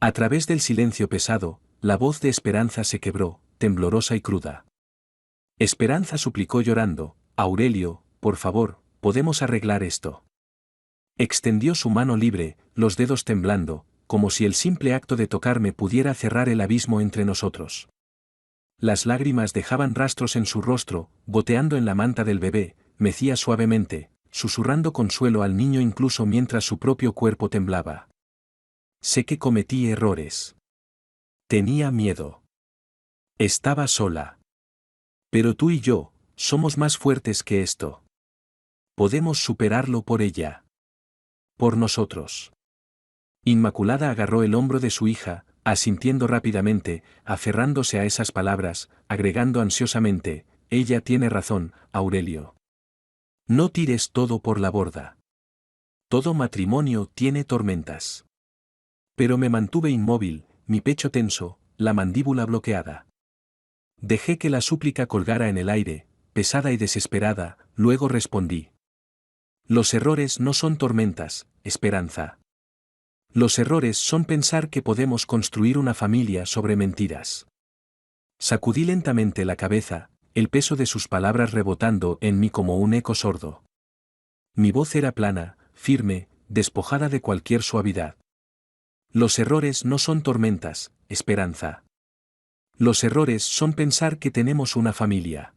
A través del silencio pesado, la voz de Esperanza se quebró, temblorosa y cruda. Esperanza suplicó llorando, Aurelio, por favor, podemos arreglar esto. Extendió su mano libre, los dedos temblando, como si el simple acto de tocarme pudiera cerrar el abismo entre nosotros. Las lágrimas dejaban rastros en su rostro, goteando en la manta del bebé, mecía suavemente, susurrando consuelo al niño incluso mientras su propio cuerpo temblaba. Sé que cometí errores. Tenía miedo. Estaba sola. Pero tú y yo, somos más fuertes que esto. Podemos superarlo por ella. Por nosotros. Inmaculada agarró el hombro de su hija, asintiendo rápidamente, aferrándose a esas palabras, agregando ansiosamente, ella tiene razón, Aurelio. No tires todo por la borda. Todo matrimonio tiene tormentas. Pero me mantuve inmóvil, mi pecho tenso, la mandíbula bloqueada. Dejé que la súplica colgara en el aire, pesada y desesperada, luego respondí. Los errores no son tormentas, Esperanza. Los errores son pensar que podemos construir una familia sobre mentiras. Sacudí lentamente la cabeza, el peso de sus palabras rebotando en mí como un eco sordo. Mi voz era plana, firme, despojada de cualquier suavidad. Los errores no son tormentas, Esperanza. Los errores son pensar que tenemos una familia.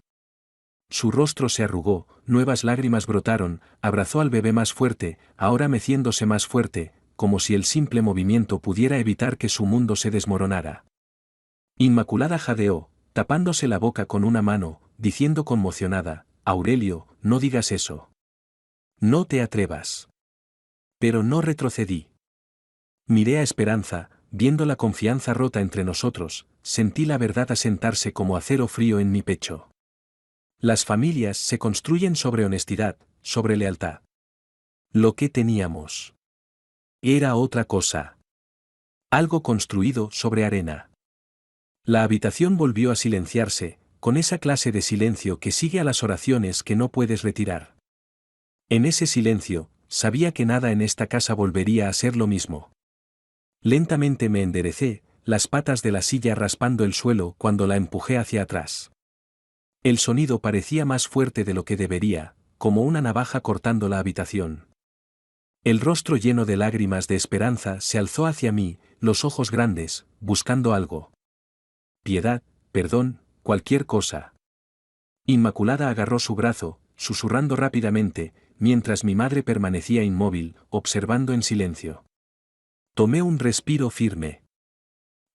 Su rostro se arrugó, nuevas lágrimas brotaron, abrazó al bebé más fuerte, ahora meciéndose más fuerte, como si el simple movimiento pudiera evitar que su mundo se desmoronara. Inmaculada jadeó, tapándose la boca con una mano, diciendo conmocionada, Aurelio, no digas eso. No te atrevas. Pero no retrocedí. Miré a Esperanza, viendo la confianza rota entre nosotros, sentí la verdad asentarse como acero frío en mi pecho. Las familias se construyen sobre honestidad, sobre lealtad. Lo que teníamos era otra cosa. Algo construido sobre arena. La habitación volvió a silenciarse, con esa clase de silencio que sigue a las oraciones que no puedes retirar. En ese silencio, sabía que nada en esta casa volvería a ser lo mismo. Lentamente me enderecé, las patas de la silla raspando el suelo cuando la empujé hacia atrás. El sonido parecía más fuerte de lo que debería, como una navaja cortando la habitación. El rostro lleno de lágrimas de Esperanza se alzó hacia mí, los ojos grandes, buscando algo. Piedad, perdón, cualquier cosa. Inmaculada agarró su brazo, susurrando rápidamente, mientras mi madre permanecía inmóvil, observando en silencio. Tomé un respiro firme.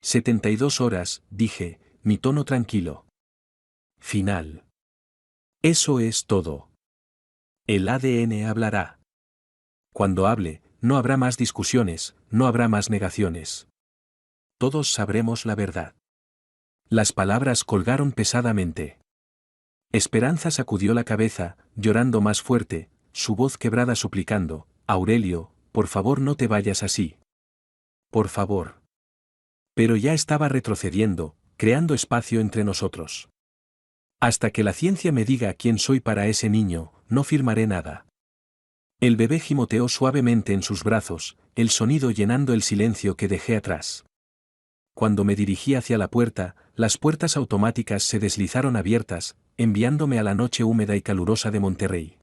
72 horas, dije, mi tono tranquilo. Final. Eso es todo. El ADN hablará. Cuando hable, no habrá más discusiones, no habrá más negaciones. Todos sabremos la verdad. Las palabras colgaron pesadamente. Esperanza sacudió la cabeza, llorando más fuerte, su voz quebrada suplicando, Aurelio, por favor no te vayas así. Por favor. Pero ya estaba retrocediendo, creando espacio entre nosotros. Hasta que la ciencia me diga quién soy para ese niño, no firmaré nada. El bebé gimoteó suavemente en sus brazos, el sonido llenando el silencio que dejé atrás. Cuando me dirigí hacia la puerta, las puertas automáticas se deslizaron abiertas, enviándome a la noche húmeda y calurosa de Monterrey.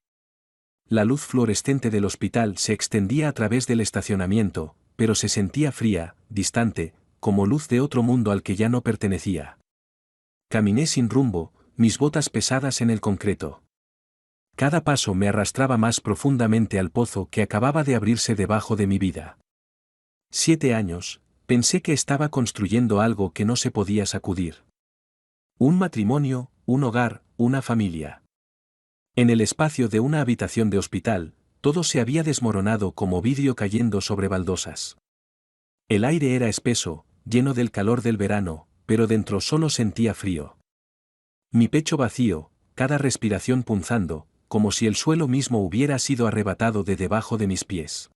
La luz fluorescente del hospital se extendía a través del estacionamiento, pero se sentía fría, distante, como luz de otro mundo al que ya no pertenecía. Caminé sin rumbo, mis botas pesadas en el concreto. Cada paso me arrastraba más profundamente al pozo que acababa de abrirse debajo de mi vida. 7 años, pensé que estaba construyendo algo que no se podía sacudir. Un matrimonio, un hogar, una familia. En el espacio de una habitación de hospital, todo se había desmoronado como vidrio cayendo sobre baldosas. El aire era espeso, lleno del calor del verano, pero dentro solo sentía frío. Mi pecho vacío, cada respiración punzando, como si el suelo mismo hubiera sido arrebatado de debajo de mis pies.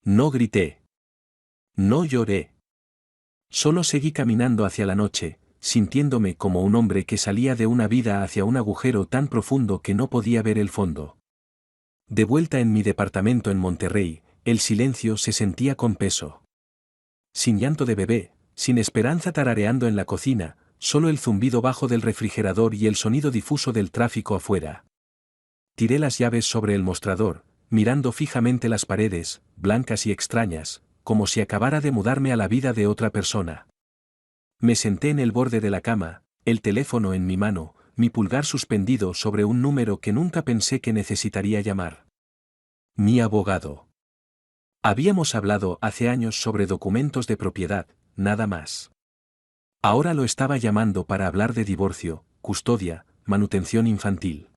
No grité. No lloré. Solo seguí caminando hacia la noche, sintiéndome como un hombre que salía de una vida hacia un agujero tan profundo que no podía ver el fondo. De vuelta en mi departamento en Monterrey, el silencio se sentía con peso. Sin llanto de bebé, sin Esperanza tarareando en la cocina, solo el zumbido bajo del refrigerador y el sonido difuso del tráfico afuera. Tiré las llaves sobre el mostrador, mirando fijamente las paredes, blancas y extrañas, como si acabara de mudarme a la vida de otra persona. Me senté en el borde de la cama, el teléfono en mi mano, mi pulgar suspendido sobre un número que nunca pensé que necesitaría llamar. Mi abogado. Habíamos hablado hace años sobre documentos de propiedad, nada más. Ahora lo estaba llamando para hablar de divorcio, custodia, manutención infantil.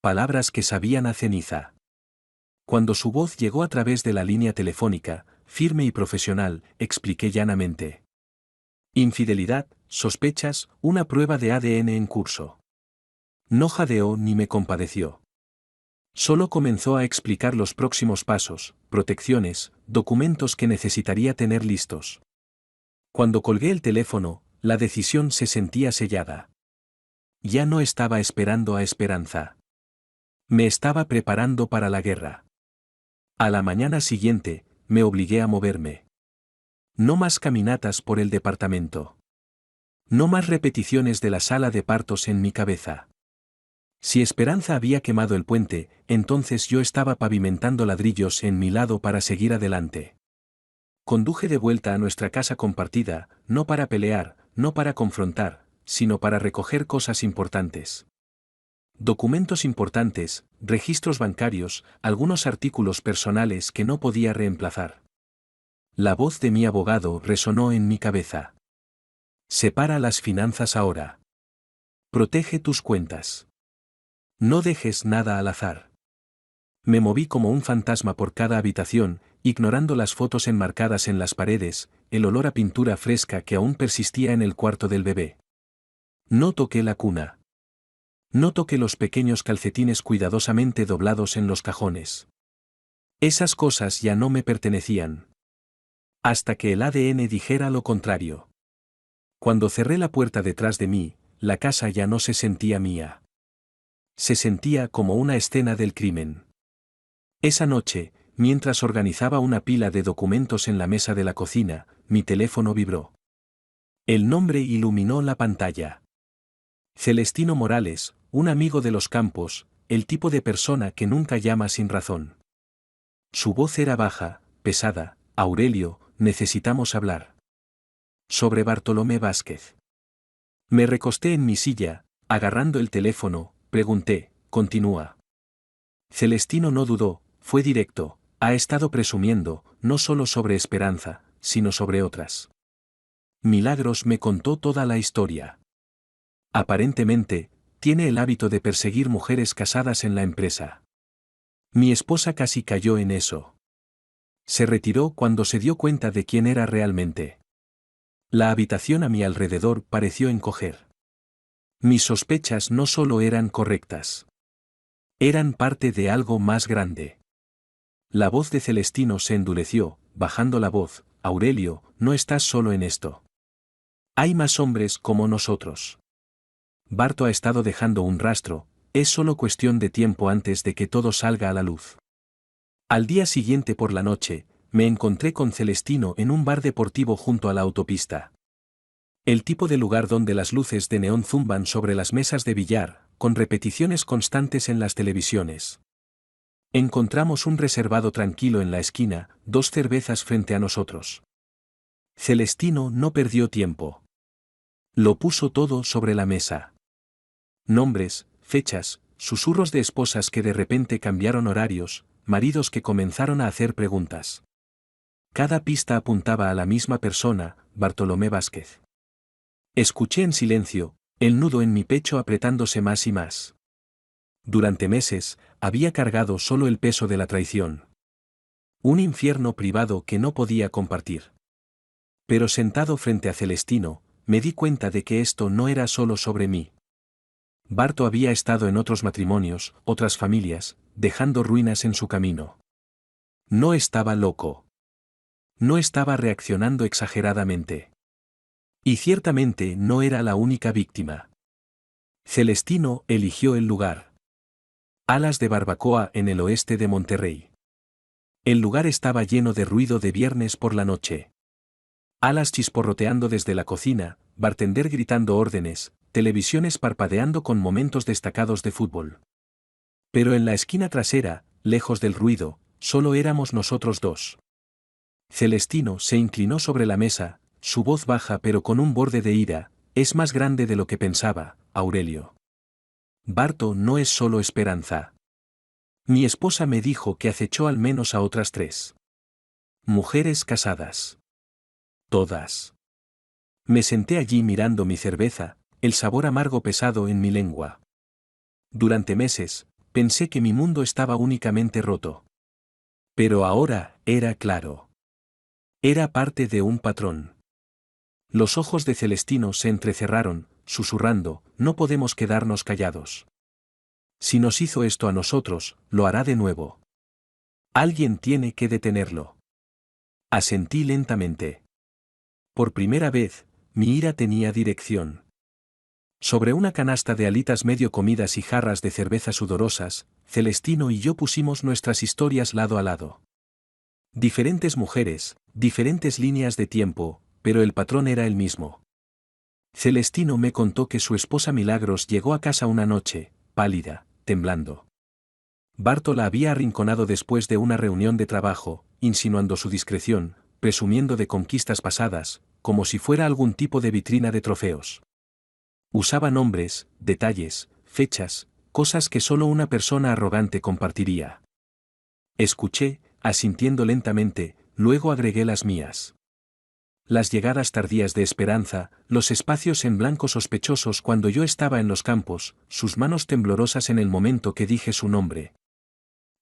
Palabras que sabían a ceniza. Cuando su voz llegó a través de la línea telefónica, firme y profesional, expliqué llanamente. Infidelidad, sospechas, una prueba de ADN en curso. No jadeó ni me compadeció. Solo comenzó a explicar los próximos pasos, protecciones, documentos que necesitaría tener listos. Cuando colgué el teléfono, la decisión se sentía sellada. Ya no estaba esperando a Esperanza. Me estaba preparando para la guerra. A la mañana siguiente, me obligué a moverme. No más caminatas por el departamento. No más repeticiones de la sala de partos en mi cabeza. Si Esperanza había quemado el puente, entonces yo estaba pavimentando ladrillos en mi lado para seguir adelante. Conduje de vuelta a nuestra casa compartida, no para pelear, no para confrontar, sino para recoger cosas importantes. Documentos importantes, registros bancarios, algunos artículos personales que no podía reemplazar. La voz de mi abogado resonó en mi cabeza. Separa las finanzas ahora. Protege tus cuentas. No dejes nada al azar. Me moví como un fantasma por cada habitación, ignorando las fotos enmarcadas en las paredes, el olor a pintura fresca que aún persistía en el cuarto del bebé. No toqué la cuna. No toqué los pequeños calcetines cuidadosamente doblados en los cajones. Esas cosas ya no me pertenecían. Hasta que el ADN dijera lo contrario. Cuando cerré la puerta detrás de mí, la casa ya no se sentía mía. Se sentía como una escena del crimen. Esa noche, mientras organizaba una pila de documentos en la mesa de la cocina, mi teléfono vibró. El nombre iluminó la pantalla. Celestino Morales, un amigo de los campos, el tipo de persona que nunca llama sin razón. Su voz era baja, pesada. Aurelio, necesitamos hablar. Sobre Bartolomé Vázquez. Me recosté en mi silla, agarrando el teléfono, pregunté, continúa. Celestino no dudó, fue directo, ha estado presumiendo, no solo sobre Esperanza, sino sobre otras. Milagros me contó toda la historia. Aparentemente, tiene el hábito de perseguir mujeres casadas en la empresa. Mi esposa casi cayó en eso. Se retiró cuando se dio cuenta de quién era realmente. La habitación a mi alrededor pareció encoger. Mis sospechas no solo eran correctas. Eran parte de algo más grande. La voz de Celestino se endureció, bajando la voz, Aurelio, no estás solo en esto. Hay más hombres como nosotros. Barto ha estado dejando un rastro, es solo cuestión de tiempo antes de que todo salga a la luz. Al día siguiente por la noche, me encontré con Celestino en un bar deportivo junto a la autopista. El tipo de lugar donde las luces de neón zumban sobre las mesas de billar, con repeticiones constantes en las televisiones. Encontramos un reservado tranquilo en la esquina, 2 cervezas frente a nosotros. Celestino no perdió tiempo. Lo puso todo sobre la mesa. Nombres, fechas, susurros de esposas que de repente cambiaron horarios, maridos que comenzaron a hacer preguntas. Cada pista apuntaba a la misma persona, Bartolomé Vázquez. Escuché en silencio, el nudo en mi pecho apretándose más y más. Durante meses, había cargado solo el peso de la traición. Un infierno privado que no podía compartir. Pero sentado frente a Celestino, me di cuenta de que esto no era solo sobre mí. Barto había estado en otros matrimonios, otras familias, dejando ruinas en su camino. No estaba loco. No estaba reaccionando exageradamente. Y ciertamente no era la única víctima. Celestino eligió el lugar. Alas de Barbacoa en el oeste de Monterrey. El lugar estaba lleno de ruido de viernes por la noche. Alas chisporroteando desde la cocina, bartender gritando órdenes, televisiones parpadeando con momentos destacados de fútbol. Pero en la esquina trasera, lejos del ruido, solo éramos nosotros dos. Celestino se inclinó sobre la mesa, su voz baja pero con un borde de ira, es más grande de lo que pensaba, Aurelio. Barto no es solo Esperanza. Mi esposa me dijo que acechó al menos a otras 3. Mujeres casadas. Todas. Me senté allí mirando mi cerveza, el sabor amargo pesado en mi lengua. Durante meses, pensé que mi mundo estaba únicamente roto. Pero ahora, era claro. Era parte de un patrón. Los ojos de Celestino se entrecerraron, susurrando, no podemos quedarnos callados. Si nos hizo esto a nosotros, lo hará de nuevo. Alguien tiene que detenerlo. Asentí lentamente. Por primera vez, mi ira tenía dirección. Sobre una canasta de alitas medio comidas y jarras de cerveza sudorosas, Celestino y yo pusimos nuestras historias lado a lado. Diferentes mujeres, diferentes líneas de tiempo, pero el patrón era el mismo. Celestino me contó que su esposa Milagros llegó a casa una noche, pálida, temblando. Barto la había arrinconado después de una reunión de trabajo, insinuando su discreción, presumiendo de conquistas pasadas, como si fuera algún tipo de vitrina de trofeos. Usaba nombres, detalles, fechas, cosas que solo una persona arrogante compartiría. Escuché, asintiendo lentamente, luego agregué las mías. Las llegadas tardías de Esperanza, los espacios en blanco sospechosos cuando yo estaba en los campos, sus manos temblorosas en el momento que dije su nombre.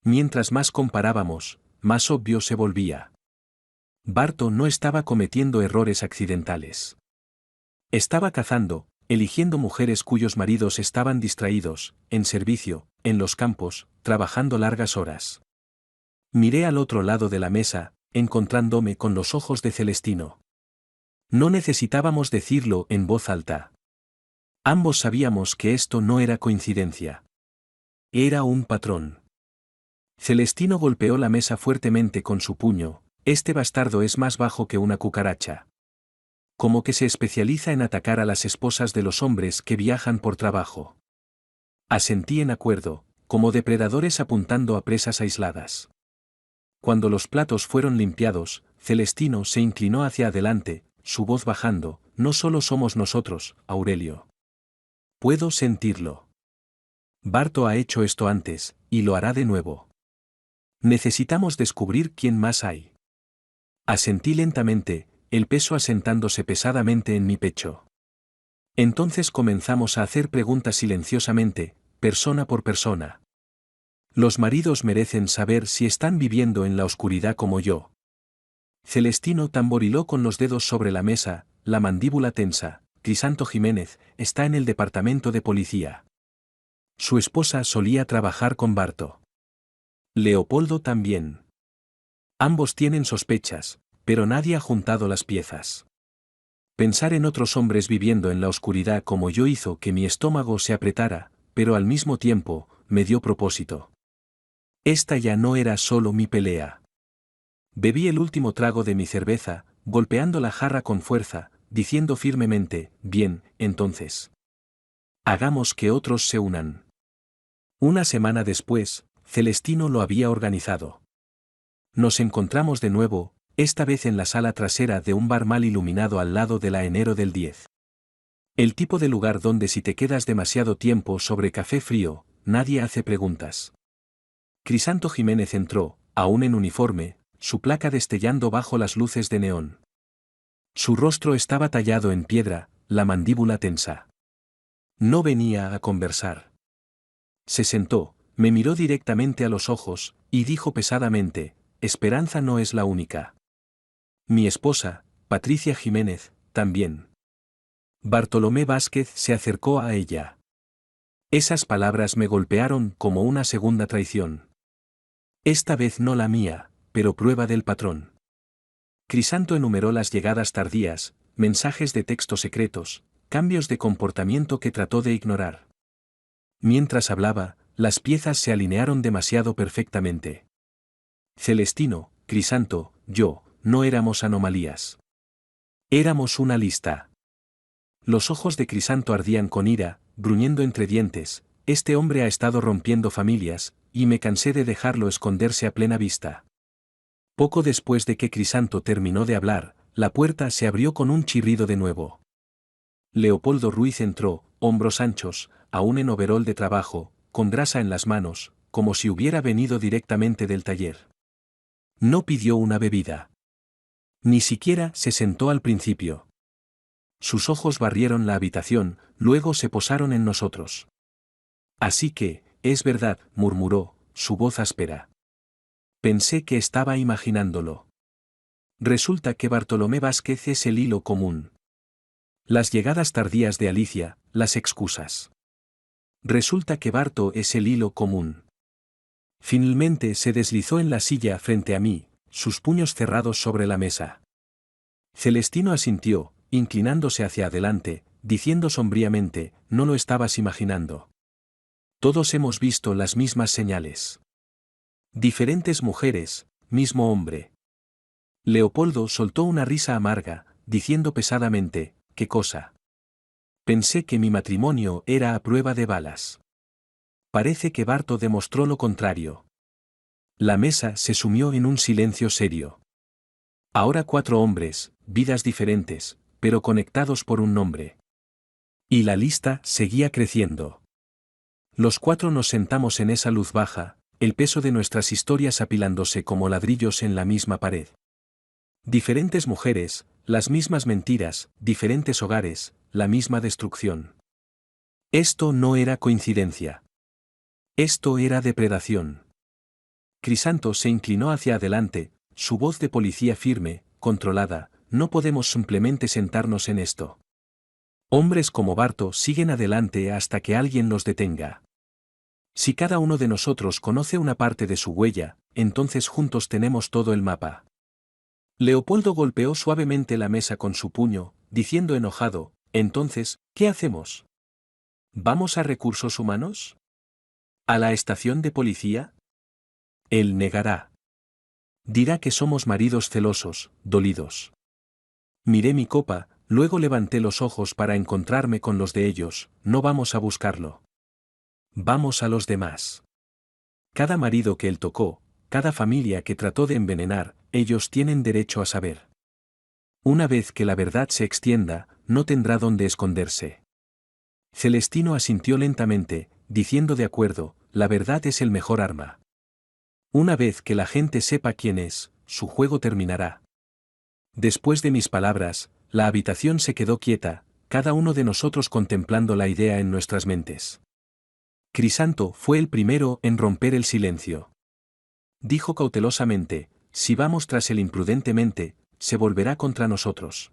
Mientras más comparábamos, más obvio se volvía. Barto no estaba cometiendo errores accidentales. Estaba cazando, eligiendo mujeres cuyos maridos estaban distraídos, en servicio, en los campos, trabajando largas horas. Miré al otro lado de la mesa, encontrándome con los ojos de Celestino. No necesitábamos decirlo en voz alta. Ambos sabíamos que esto no era coincidencia. Era un patrón. Celestino golpeó la mesa fuertemente con su puño, este bastardo es más bajo que una cucaracha. Como que se especializa en atacar a las esposas de los hombres que viajan por trabajo. Asentí en acuerdo, como depredadores apuntando a presas aisladas. Cuando los platos fueron limpiados, Celestino se inclinó hacia adelante, su voz bajando, no solo somos nosotros, Aurelio. Puedo sentirlo. Barto ha hecho esto antes, y lo hará de nuevo. Necesitamos descubrir quién más hay. Asentí lentamente, el peso asentándose pesadamente en mi pecho. Entonces comenzamos a hacer preguntas silenciosamente, persona por persona. Los maridos merecen saber si están viviendo en la oscuridad como yo. Celestino tamboriló con los dedos sobre la mesa, la mandíbula tensa. Crisanto Jiménez está en el departamento de policía. Su esposa solía trabajar con Barto. Leopoldo también. Ambos tienen sospechas, pero nadie ha juntado las piezas. Pensar en otros hombres viviendo en la oscuridad como yo hizo que mi estómago se apretara, pero al mismo tiempo, me dio propósito. Esta ya no era solo mi pelea. Bebí el último trago de mi cerveza, golpeando la jarra con fuerza, diciendo firmemente, bien, entonces. Hagamos que otros se unan. Una semana después, Celestino lo había organizado. Nos encontramos de nuevo, esta vez en la sala trasera de un bar mal iluminado al lado de la Enero del 10. El tipo de lugar donde si te quedas demasiado tiempo sobre café frío, nadie hace preguntas. Crisanto Jiménez entró, aún en uniforme, su placa destellando bajo las luces de neón. Su rostro estaba tallado en piedra, la mandíbula tensa. No venía a conversar. Se sentó, me miró directamente a los ojos, y dijo pesadamente, Esperanza no es la única. Mi esposa, Patricia Jiménez, también. Bartolomé Vázquez se acercó a ella. Esas palabras me golpearon como una segunda traición. Esta vez no la mía, pero prueba del patrón. Crisanto enumeró las llegadas tardías, mensajes de texto secretos, cambios de comportamiento que trató de ignorar. Mientras hablaba, las piezas se alinearon demasiado perfectamente. Celestino, Crisanto, yo, no éramos anomalías. Éramos una lista. Los ojos de Crisanto ardían con ira, gruñendo entre dientes, este hombre ha estado rompiendo familias, y me cansé de dejarlo esconderse a plena vista. Poco después de que Crisanto terminó de hablar, la puerta se abrió con un chirrido de nuevo. Leopoldo Ruiz entró, hombros anchos, aún en overol de trabajo, con grasa en las manos, como si hubiera venido directamente del taller. No pidió una bebida. Ni siquiera se sentó al principio. Sus ojos barrieron la habitación, luego se posaron en nosotros. Así que, es verdad, murmuró, su voz áspera. Pensé que estaba imaginándolo. Resulta que Bartolomé Vázquez es el hilo común. Las llegadas tardías de Alicia, las excusas. Resulta que Barto es el hilo común. Finalmente se deslizó en la silla frente a mí, sus puños cerrados sobre la mesa. Celestino asintió, inclinándose hacia adelante, diciendo sombríamente, no lo estabas imaginando. Todos hemos visto las mismas señales. Diferentes mujeres, mismo hombre. Leopoldo soltó una risa amarga, diciendo pesadamente, ¿qué cosa? Pensé que mi matrimonio era a prueba de balas. Parece que Barto demostró lo contrario. La mesa se sumió en un silencio serio. Ahora 4 hombres, vidas diferentes, pero conectados por un nombre. Y la lista seguía creciendo. Los 4 nos sentamos en esa luz baja, el peso de nuestras historias apilándose como ladrillos en la misma pared. Diferentes mujeres, las mismas mentiras, diferentes hogares, la misma destrucción. Esto no era coincidencia. Esto era depredación. Crisanto se inclinó hacia adelante, su voz de policía firme, controlada, no podemos simplemente sentarnos en esto. Hombres como Barto siguen adelante hasta que alguien los detenga. Si cada uno de nosotros conoce una parte de su huella, entonces juntos tenemos todo el mapa. Leopoldo golpeó suavemente la mesa con su puño, diciendo enojado, entonces, ¿qué hacemos? ¿Vamos a recursos humanos? ¿A la estación de policía? Él negará. Dirá que somos maridos celosos, dolidos. Miré mi copa, luego levanté los ojos para encontrarme con los de ellos, no vamos a buscarlo. Vamos a los demás. Cada marido que él tocó, cada familia que trató de envenenar, ellos tienen derecho a saber. Una vez que la verdad se extienda, no tendrá dónde esconderse. Celestino asintió lentamente, diciendo de acuerdo, la verdad es el mejor arma. Una vez que la gente sepa quién es, su juego terminará. Después de mis palabras, la habitación se quedó quieta, cada uno de nosotros contemplando la idea en nuestras mentes. Crisanto fue el primero en romper el silencio. Dijo cautelosamente, si vamos tras él imprudentemente, se volverá contra nosotros.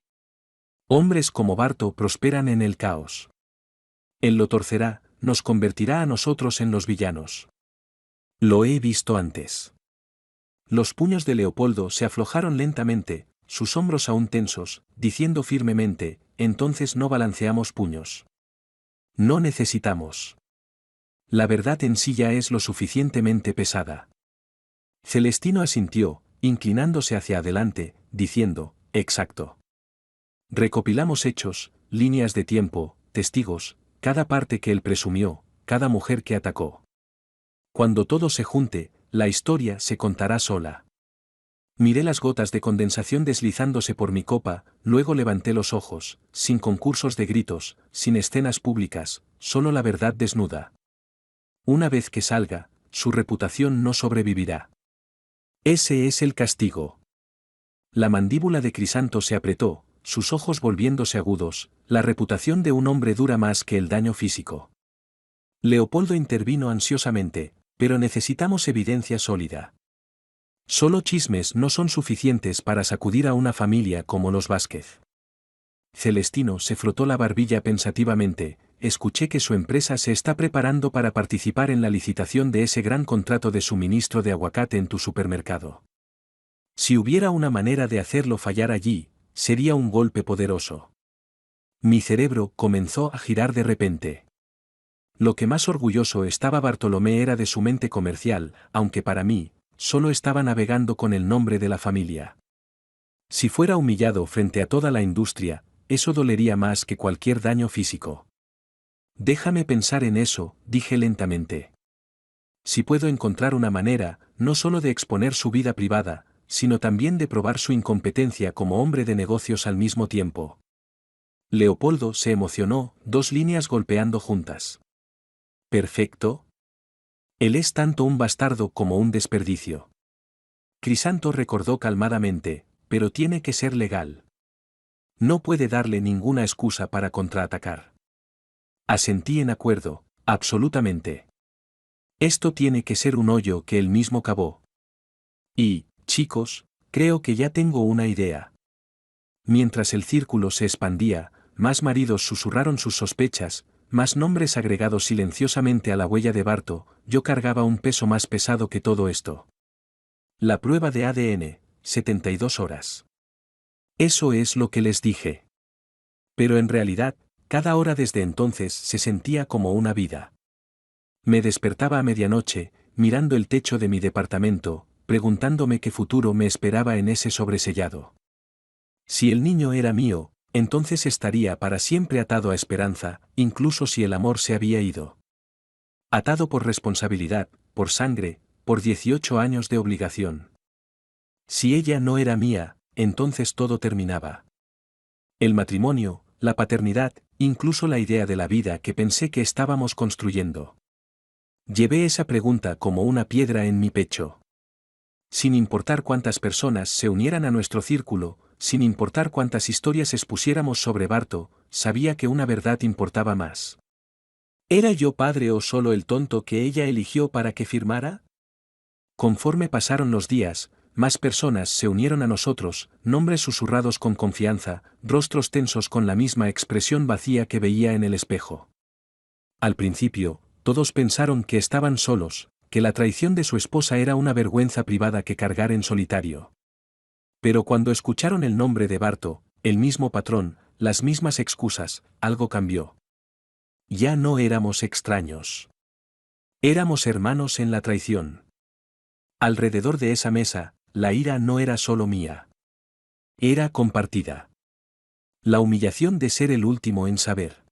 Hombres como Barto prosperan en el caos. Él lo torcerá, nos convertirá a nosotros en los villanos. Lo he visto antes. Los puños de Leopoldo se aflojaron lentamente, sus hombros aún tensos, diciendo firmemente, entonces no balanceamos puños. No necesitamos. La verdad en sí ya es lo suficientemente pesada. Celestino asintió, inclinándose hacia adelante, diciendo, exacto. Recopilamos hechos, líneas de tiempo, testigos, cada parte que él presumió, cada mujer que atacó. Cuando todo se junte, la historia se contará sola. Miré las gotas de condensación deslizándose por mi copa, luego levanté los ojos, sin concursos de gritos, sin escenas públicas, solo la verdad desnuda. Una vez que salga, su reputación no sobrevivirá. Ese es el castigo. La mandíbula de Crisanto se apretó, sus ojos volviéndose agudos, la reputación de un hombre dura más que el daño físico. Leopoldo intervino ansiosamente, pero necesitamos evidencia sólida. Solo chismes no son suficientes para sacudir a una familia como los Vázquez. Celestino se frotó la barbilla pensativamente, escuché que su empresa se está preparando para participar en la licitación de ese gran contrato de suministro de aguacate en tu supermercado. Si hubiera una manera de hacerlo fallar allí, sería un golpe poderoso. Mi cerebro comenzó a girar de repente. Lo que más orgulloso estaba Bartolomé era de su mente comercial, aunque para mí, solo estaba navegando con el nombre de la familia. Si fuera humillado frente a toda la industria, eso dolería más que cualquier daño físico. Déjame pensar en eso, dije lentamente. Si puedo encontrar una manera, no solo de exponer su vida privada, sino también de probar su incompetencia como hombre de negocios al mismo tiempo. Leopoldo se emocionó, dos líneas golpeando juntas. ¿Perfecto? Él es tanto un bastardo como un desperdicio. Crisanto recordó calmadamente, pero tiene que ser legal. No puede darle ninguna excusa para contraatacar. Asentí en acuerdo, absolutamente. Esto tiene que ser un hoyo que él mismo cavó. Y, chicos, creo que ya tengo una idea. Mientras el círculo se expandía, más maridos susurraron sus sospechas, más nombres agregados silenciosamente a la huella de Barto, yo cargaba un peso más pesado que todo esto. La prueba de ADN, 72 horas. Eso es lo que les dije. Pero en realidad, cada hora desde entonces se sentía como una vida. Me despertaba a medianoche, mirando el techo de mi departamento, preguntándome qué futuro me esperaba en ese sobresellado. Si el niño era mío, entonces estaría para siempre atado a Esperanza, incluso si el amor se había ido. Atado por responsabilidad, por sangre, por 18 años de obligación. Si ella no era mía, entonces todo terminaba. El matrimonio, la paternidad, incluso la idea de la vida que pensé que estábamos construyendo. Llevé esa pregunta como una piedra en mi pecho. Sin importar cuántas personas se unieran a nuestro círculo, sin importar cuántas historias expusiéramos sobre Barto, sabía que una verdad importaba más. ¿Era yo padre o solo el tonto que ella eligió para que firmara? Conforme pasaron los días, más personas se unieron a nosotros, nombres susurrados con confianza, rostros tensos con la misma expresión vacía que veía en el espejo. Al principio, todos pensaron que estaban solos, que la traición de su esposa era una vergüenza privada que cargar en solitario. Pero cuando escucharon el nombre de Barto, el mismo patrón, las mismas excusas, algo cambió. Ya no éramos extraños. Éramos hermanos en la traición. Alrededor de esa mesa, la ira no era solo mía. Era compartida. La humillación de ser el último en saber.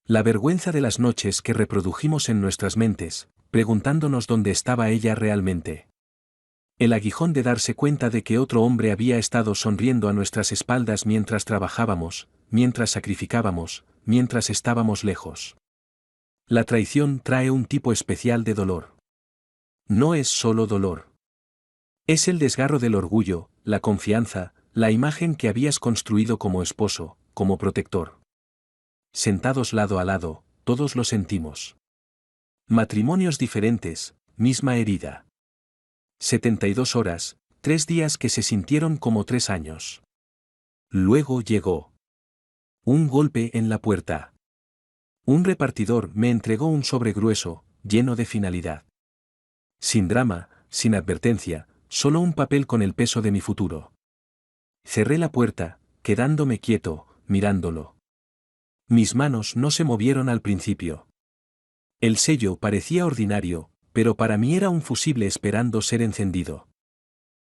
La vergüenza de las noches que reprodujimos en nuestras mentes, preguntándonos dónde estaba ella realmente. El aguijón de darse cuenta de que otro hombre había estado sonriendo a nuestras espaldas mientras trabajábamos, mientras sacrificábamos, mientras estábamos lejos. La traición trae un tipo especial de dolor. No es solo dolor. Es el desgarro del orgullo, la confianza, la imagen que habías construido como esposo, como protector. Sentados lado a lado, todos lo sentimos. Matrimonios diferentes, misma herida. 72 horas, 3 días que se sintieron como 3 años. Luego llegó un golpe en la puerta. Un repartidor me entregó un sobre grueso, lleno de finalidad. Sin drama, sin advertencia, solo un papel con el peso de mi futuro. Cerré la puerta, quedándome quieto, mirándolo. Mis manos no se movieron al principio. El sello parecía ordinario, pero para mí era un fusible esperando ser encendido.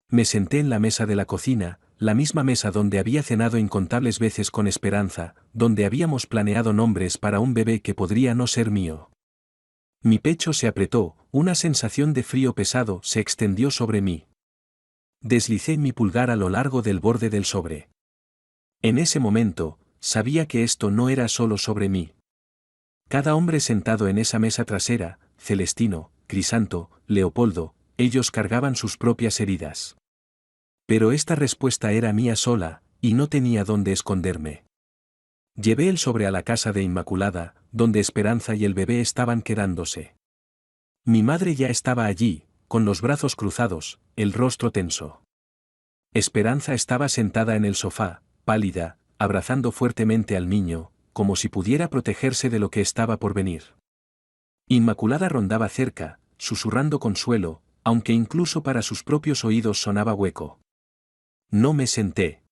Me senté en la mesa de la cocina, la misma mesa donde había cenado incontables veces con Esperanza, donde habíamos planeado nombres para un bebé que podría no ser mío. Mi pecho se apretó, una sensación de frío pesado se extendió sobre mí. Deslicé mi pulgar a lo largo del borde del sobre. En ese momento, sabía que esto no era solo sobre mí. Cada hombre sentado en esa mesa trasera, Celestino, Crisanto, Leopoldo, ellos cargaban sus propias heridas. Pero esta respuesta era mía sola, y no tenía dónde esconderme. Llevé el sobre a la casa de Inmaculada, donde Esperanza y el bebé estaban quedándose. Mi madre ya estaba allí, con los brazos cruzados, el rostro tenso. Esperanza estaba sentada en el sofá, pálida, abrazando fuertemente al niño, como si pudiera protegerse de lo que estaba por venir. Inmaculada rondaba cerca, susurrando consuelo, aunque incluso para sus propios oídos sonaba hueco. No me senté.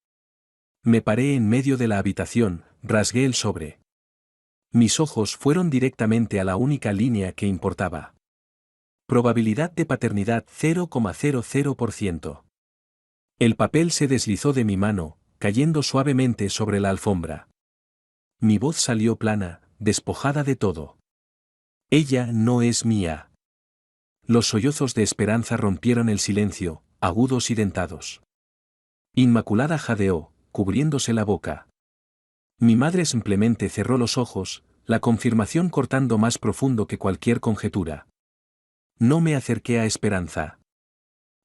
Me paré en medio de la habitación, rasgué el sobre. Mis ojos fueron directamente a la única línea que importaba. Probabilidad de paternidad 0,00%. El papel se deslizó de mi mano, cayendo suavemente sobre la alfombra. Mi voz salió plana, despojada de todo. Ella no es mía. Los sollozos de Esperanza rompieron el silencio, agudos y dentados. Inmaculada jadeó, cubriéndose la boca. Mi madre simplemente cerró los ojos, la confirmación cortando más profundo que cualquier conjetura. No me acerqué a Esperanza.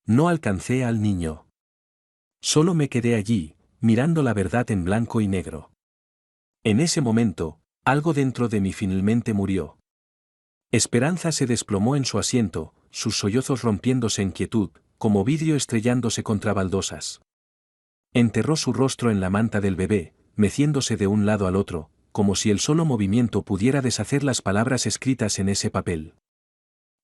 No alcancé al niño. Solo me quedé allí, mirando la verdad en blanco y negro. En ese momento, algo dentro de mí finalmente murió. Esperanza se desplomó en su asiento, sus sollozos rompiéndose en quietud, como vidrio estrellándose contra baldosas. Enterró su rostro en la manta del bebé, meciéndose de un lado al otro, como si el solo movimiento pudiera deshacer las palabras escritas en ese papel.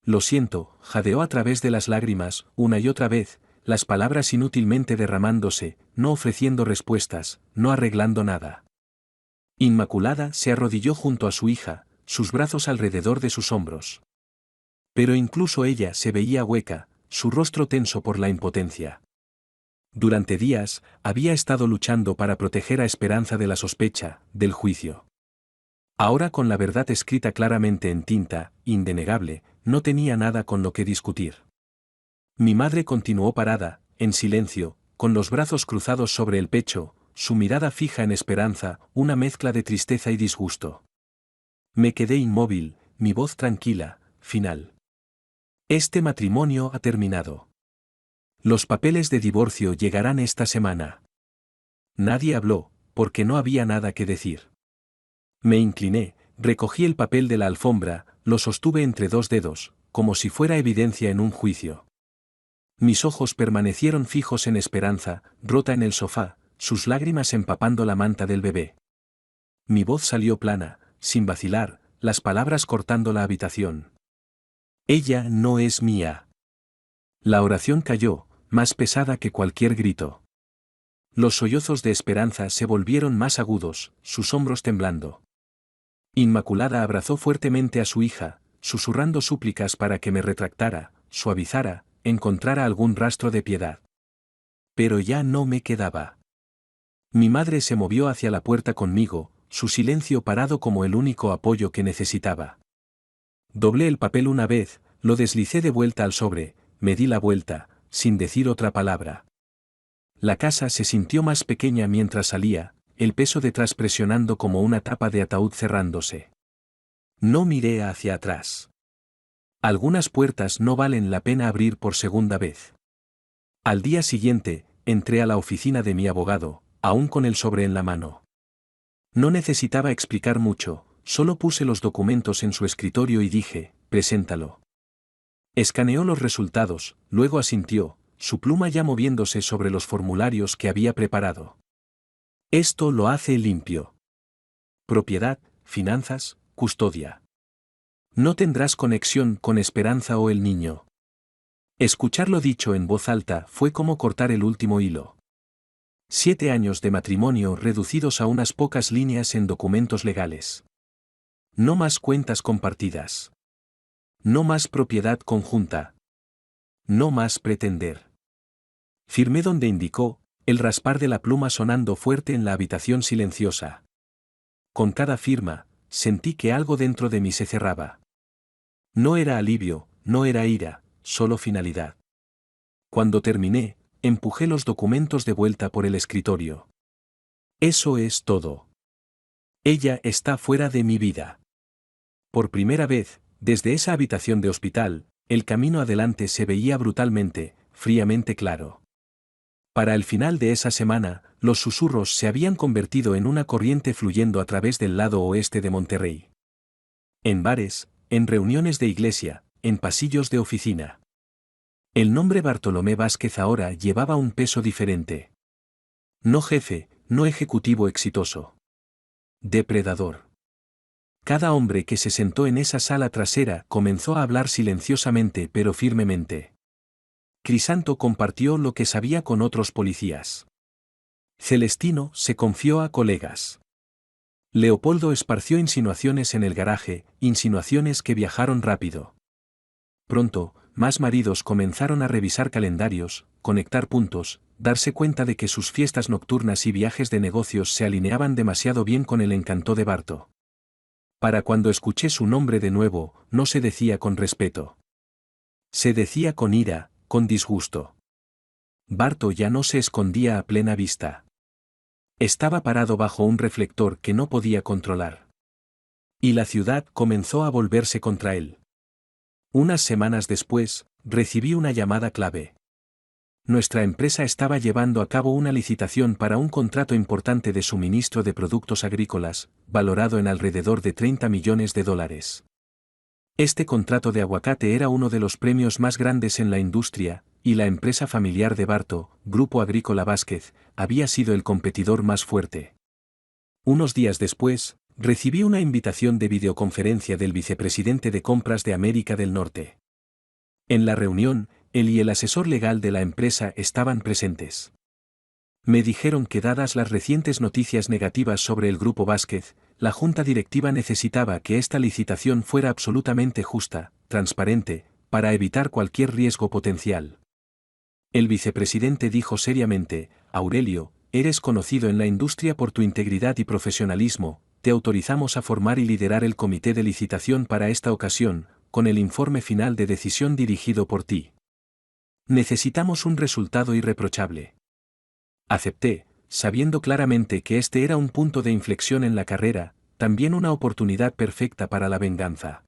Lo siento, jadeó a través de las lágrimas, una y otra vez, las palabras inútilmente derramándose, no ofreciendo respuestas, no arreglando nada. Inmaculada se arrodilló junto a su hija, sus brazos alrededor de sus hombros. Pero incluso ella se veía hueca, su rostro tenso por la impotencia. Durante días, había estado luchando para proteger a Esperanza de la sospecha, del juicio. Ahora con la verdad escrita claramente en tinta, indenegable, no tenía nada con lo que discutir. Mi madre continuó parada, en silencio, con los brazos cruzados sobre el pecho, su mirada fija en Esperanza, una mezcla de tristeza y disgusto. Me quedé inmóvil, mi voz tranquila, final. Este matrimonio ha terminado. Los papeles de divorcio llegarán esta semana. Nadie habló, porque no había nada que decir. Me incliné, recogí el papel de la alfombra, lo sostuve entre dos dedos, como si fuera evidencia en un juicio. Mis ojos permanecieron fijos en Esperanza, rota en el sofá, sus lágrimas empapando la manta del bebé. Mi voz salió plana, sin vacilar, las palabras cortando la habitación. Ella no es mía. La oración cayó, más pesada que cualquier grito. Los sollozos de Esperanza se volvieron más agudos, sus hombros temblando. Inmaculada abrazó fuertemente a su hija, susurrando súplicas para que me retractara, suavizara, encontrara algún rastro de piedad. Pero ya no me quedaba. Mi madre se movió hacia la puerta conmigo, su silencio parado como el único apoyo que necesitaba. Doblé el papel una vez, lo deslicé de vuelta al sobre, me di la vuelta, sin decir otra palabra. La casa se sintió más pequeña mientras salía, el peso detrás presionando como una tapa de ataúd cerrándose. No miré hacia atrás. Algunas puertas no valen la pena abrir por segunda vez. Al día siguiente, entré a la oficina de mi abogado, aún con el sobre en la mano. No necesitaba explicar mucho, solo puse los documentos en su escritorio y dije, preséntalo. Escaneó los resultados, luego asintió, su pluma ya moviéndose sobre los formularios que había preparado. Esto lo hace limpio. Propiedad, finanzas, custodia. No tendrás conexión con Esperanza o el niño. Escucharlo dicho en voz alta fue como cortar el último hilo. 7 años de matrimonio reducidos a unas pocas líneas en documentos legales. No más cuentas compartidas. No más propiedad conjunta. No más pretender. Firmé donde indicó, el raspar de la pluma sonando fuerte en la habitación silenciosa. Con cada firma, sentí que algo dentro de mí se cerraba. No era alivio, no era ira, solo finalidad. Cuando terminé, empujé los documentos de vuelta por el escritorio. Eso es todo. Ella está fuera de mi vida. Por primera vez, desde esa habitación de hospital, el camino adelante se veía brutalmente, fríamente claro. Para el final de esa semana, los susurros se habían convertido en una corriente fluyendo a través del lado oeste de Monterrey. En bares, en reuniones de iglesia, en pasillos de oficina. El nombre Bartolomé Vázquez ahora llevaba un peso diferente. No jefe, no ejecutivo exitoso. Depredador. Cada hombre que se sentó en esa sala trasera comenzó a hablar silenciosamente pero firmemente. Crisanto compartió lo que sabía con otros policías. Celestino se confió a colegas. Leopoldo esparció insinuaciones en el garaje, insinuaciones que viajaron rápido. Pronto, más maridos comenzaron a revisar calendarios, conectar puntos, darse cuenta de que sus fiestas nocturnas y viajes de negocios se alineaban demasiado bien con el encanto de Barto. Para cuando escuché su nombre de nuevo, no se decía con respeto. Se decía con ira, con disgusto. Barto ya no se escondía a plena vista. Estaba parado bajo un reflector que no podía controlar. Y la ciudad comenzó a volverse contra él. Unas semanas después, recibí una llamada clave. Nuestra empresa estaba llevando a cabo una licitación para un contrato importante de suministro de productos agrícolas, valorado en alrededor de $30 millones. Este contrato de aguacate era uno de los premios más grandes en la industria, y la empresa familiar de Barto, Grupo Agrícola Vázquez, había sido el competidor más fuerte. Unos días después, recibí una invitación de videoconferencia del vicepresidente de compras de América del Norte. En la reunión, él y el asesor legal de la empresa estaban presentes. Me dijeron que dadas las recientes noticias negativas sobre el Grupo Vázquez, la junta directiva necesitaba que esta licitación fuera absolutamente justa, transparente, para evitar cualquier riesgo potencial. El vicepresidente dijo seriamente, Aurelio, eres conocido en la industria por tu integridad y profesionalismo, te autorizamos a formar y liderar el comité de licitación para esta ocasión, con el informe final de decisión dirigido por ti. Necesitamos un resultado irreprochable. Acepté, sabiendo claramente que este era un punto de inflexión en la carrera, también una oportunidad perfecta para la venganza.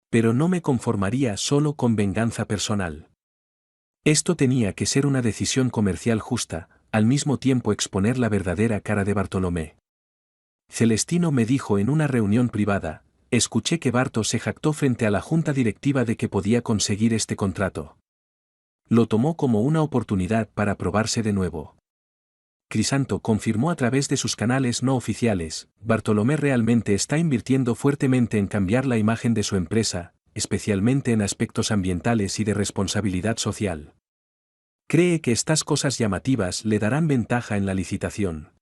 Pero no me conformaría solo con venganza personal. Esto tenía que ser una decisión comercial justa, al mismo tiempo exponer la verdadera cara de Bartolomé. Celestino me dijo en una reunión privada, escuché que Barto se jactó frente a la junta directiva de que podía conseguir este contrato. Lo tomó como una oportunidad para probarse de nuevo. Crisanto confirmó a través de sus canales no oficiales, Bartolomé realmente está invirtiendo fuertemente en cambiar la imagen de su empresa, especialmente en aspectos ambientales y de responsabilidad social. Cree que estas cosas llamativas le darán ventaja en la licitación.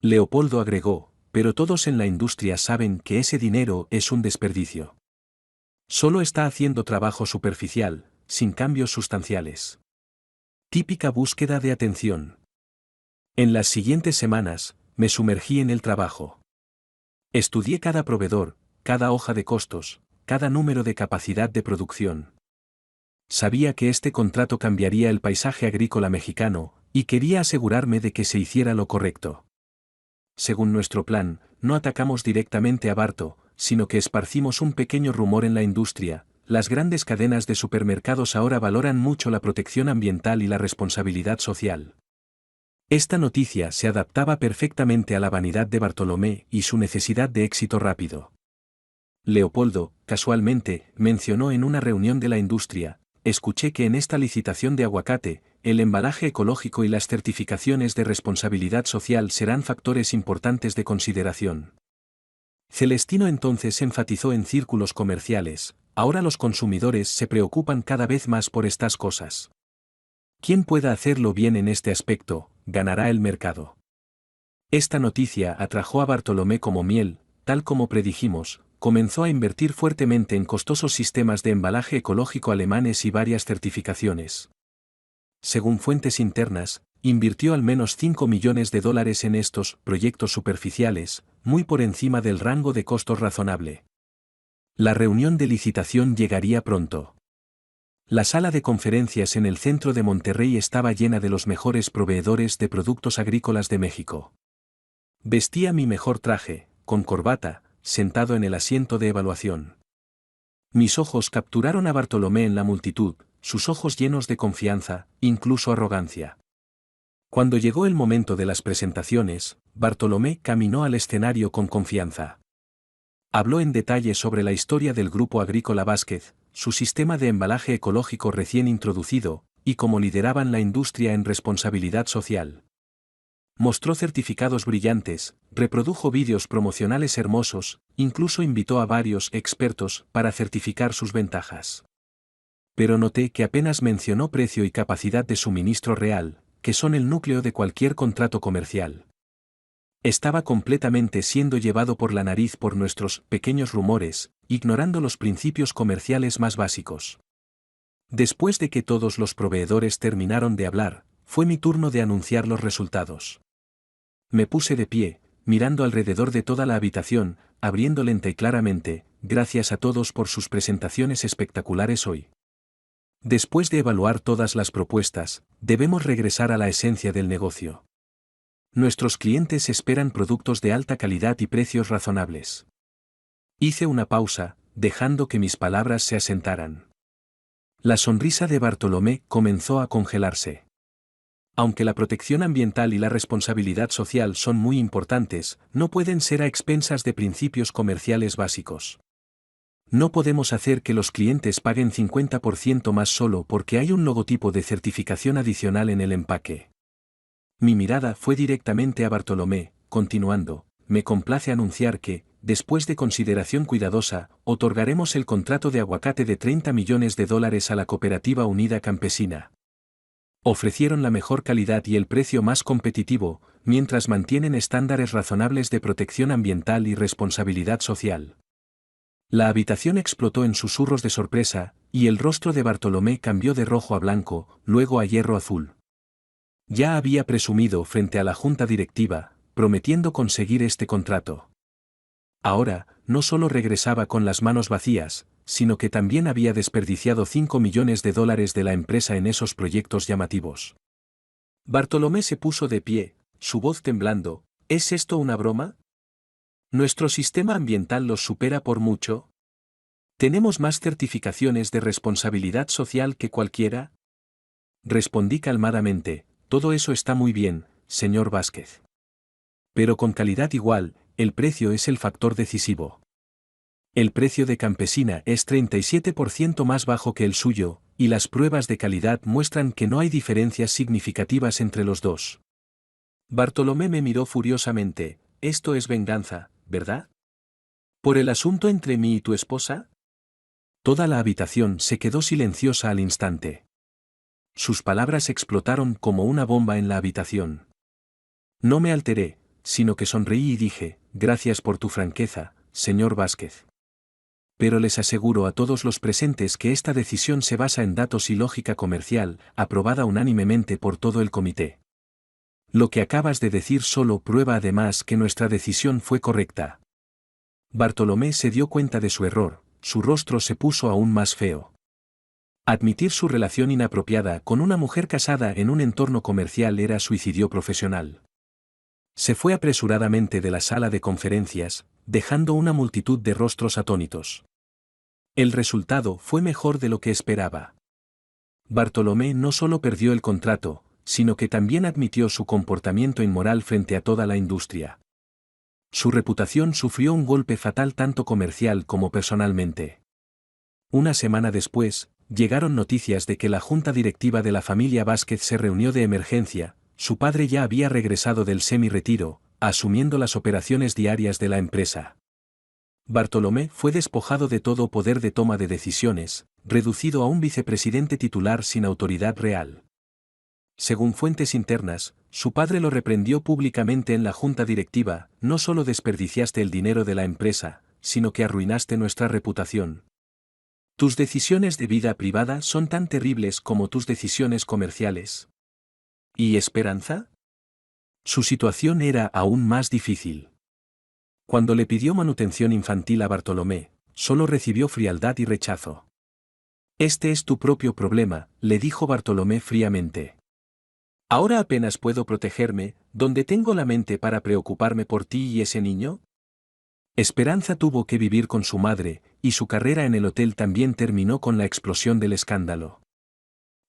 Leopoldo agregó, pero todos en la industria saben que ese dinero es un desperdicio. Solo está haciendo trabajo superficial, sin cambios sustanciales. Típica búsqueda de atención. En las siguientes semanas, me sumergí en el trabajo. Estudié cada proveedor, cada hoja de costos, cada número de capacidad de producción. Sabía que este contrato cambiaría el paisaje agrícola mexicano, y quería asegurarme de que se hiciera lo correcto. Según nuestro plan, no atacamos directamente a Barto, sino que esparcimos un pequeño rumor en la industria. Las grandes cadenas de supermercados ahora valoran mucho la protección ambiental y la responsabilidad social. Esta noticia se adaptaba perfectamente a la vanidad de Bartolomé y su necesidad de éxito rápido. Leopoldo, casualmente, mencionó en una reunión de la industria: escuché que en esta licitación de aguacate, el embalaje ecológico y las certificaciones de responsabilidad social serán factores importantes de consideración. Celestino entonces enfatizó en círculos comerciales: ahora los consumidores se preocupan cada vez más por estas cosas. Quien pueda hacerlo bien en este aspecto, ganará el mercado. Esta noticia atrajo a Bartolomé como miel. Tal como predijimos, comenzó a invertir fuertemente en costosos sistemas de embalaje ecológico alemanes y varias certificaciones. Según fuentes internas, invirtió al menos $5 millones en estos proyectos superficiales, muy por encima del rango de costos razonable. La reunión de licitación llegaría pronto. La sala de conferencias en el centro de Monterrey estaba llena de los mejores proveedores de productos agrícolas de México. Vestía mi mejor traje, con corbata, sentado en el asiento de evaluación. Mis ojos capturaron a Bartolomé en la multitud, sus ojos llenos de confianza, incluso arrogancia. Cuando llegó el momento de las presentaciones, Bartolomé caminó al escenario con confianza. Habló en detalle sobre la historia del Grupo Agrícola Vázquez, su sistema de embalaje ecológico recién introducido, y cómo lideraban la industria en responsabilidad social. Mostró certificados brillantes, reprodujo vídeos promocionales hermosos, incluso invitó a varios expertos para certificar sus ventajas. Pero noté que apenas mencionó precio y capacidad de suministro real, que son el núcleo de cualquier contrato comercial. Estaba completamente siendo llevado por la nariz por nuestros pequeños rumores, ignorando los principios comerciales más básicos. Después de que todos los proveedores terminaron de hablar, fue mi turno de anunciar los resultados. Me puse de pie, mirando alrededor de toda la habitación, abriendo lenta y claramente: gracias a todos por sus presentaciones espectaculares hoy. Después de evaluar todas las propuestas, debemos regresar a la esencia del negocio. Nuestros clientes esperan productos de alta calidad y precios razonables. Hice una pausa, dejando que mis palabras se asentaran. La sonrisa de Bartolomé comenzó a congelarse. Aunque la protección ambiental y la responsabilidad social son muy importantes, no pueden ser a expensas de principios comerciales básicos. No podemos hacer que los clientes paguen 50% más solo porque hay un logotipo de certificación adicional en el empaque. Mi mirada fue directamente a Bartolomé, continuando: me complace anunciar que, después de consideración cuidadosa, otorgaremos el contrato de aguacate de $30 millones a la Cooperativa Unida Campesina. Ofrecieron la mejor calidad y el precio más competitivo, mientras mantienen estándares razonables de protección ambiental y responsabilidad social. La habitación explotó en susurros de sorpresa, y el rostro de Bartolomé cambió de rojo a blanco, luego a hierro azul. Ya había presumido frente a la junta directiva, prometiendo conseguir este contrato. Ahora, no solo regresaba con las manos vacías, sino que también había desperdiciado $5 millones de la empresa en esos proyectos llamativos. Bartolomé se puso de pie, su voz temblando: ¿es esto una broma? ¿Nuestro sistema ambiental los supera por mucho? ¿Tenemos más certificaciones de responsabilidad social que cualquiera? Respondí calmadamente: todo eso está muy bien, señor Vázquez. Pero con calidad igual, el precio es el factor decisivo. El precio de Campesina es 37% más bajo que el suyo, y las pruebas de calidad muestran que no hay diferencias significativas entre los dos. Bartolomé me miró furiosamente: esto es venganza, ¿verdad? ¿Por el asunto entre mí y tu esposa? Toda la habitación se quedó silenciosa al instante. Sus palabras explotaron como una bomba en la habitación. No me alteré, sino que sonreí y dije: gracias por tu franqueza, señor Vázquez. Pero les aseguro a todos los presentes que esta decisión se basa en datos y lógica comercial, aprobada unánimemente por todo el comité. Lo que acabas de decir solo prueba además que nuestra decisión fue correcta. Bartolomé se dio cuenta de su error, su rostro se puso aún más feo. Admitir su relación inapropiada con una mujer casada en un entorno comercial era suicidio profesional. Se fue apresuradamente de la sala de conferencias, dejando una multitud de rostros atónitos. El resultado fue mejor de lo que esperaba. Bartolomé no solo perdió el contrato, sino que también admitió su comportamiento inmoral frente a toda la industria. Su reputación sufrió un golpe fatal tanto comercial como personalmente. Una semana después, llegaron noticias de que la junta directiva de la familia Vázquez se reunió de emergencia. Su padre ya había regresado del semi-retiro, asumiendo las operaciones diarias de la empresa. Bartolomé fue despojado de todo poder de toma de decisiones, reducido a un vicepresidente titular sin autoridad real. Según fuentes internas, su padre lo reprendió públicamente en la junta directiva: no solo desperdiciaste el dinero de la empresa, sino que arruinaste nuestra reputación. Tus decisiones de vida privada son tan terribles como tus decisiones comerciales. ¿Y Esperanza? Su situación era aún más difícil. Cuando le pidió manutención infantil a Bartolomé, solo recibió frialdad y rechazo. Este es tu propio problema, le dijo Bartolomé fríamente. ¿Ahora apenas puedo protegerme, donde tengo la mente para preocuparme por ti y ese niño? Esperanza tuvo que vivir con su madre, y su carrera en el hotel también terminó con la explosión del escándalo.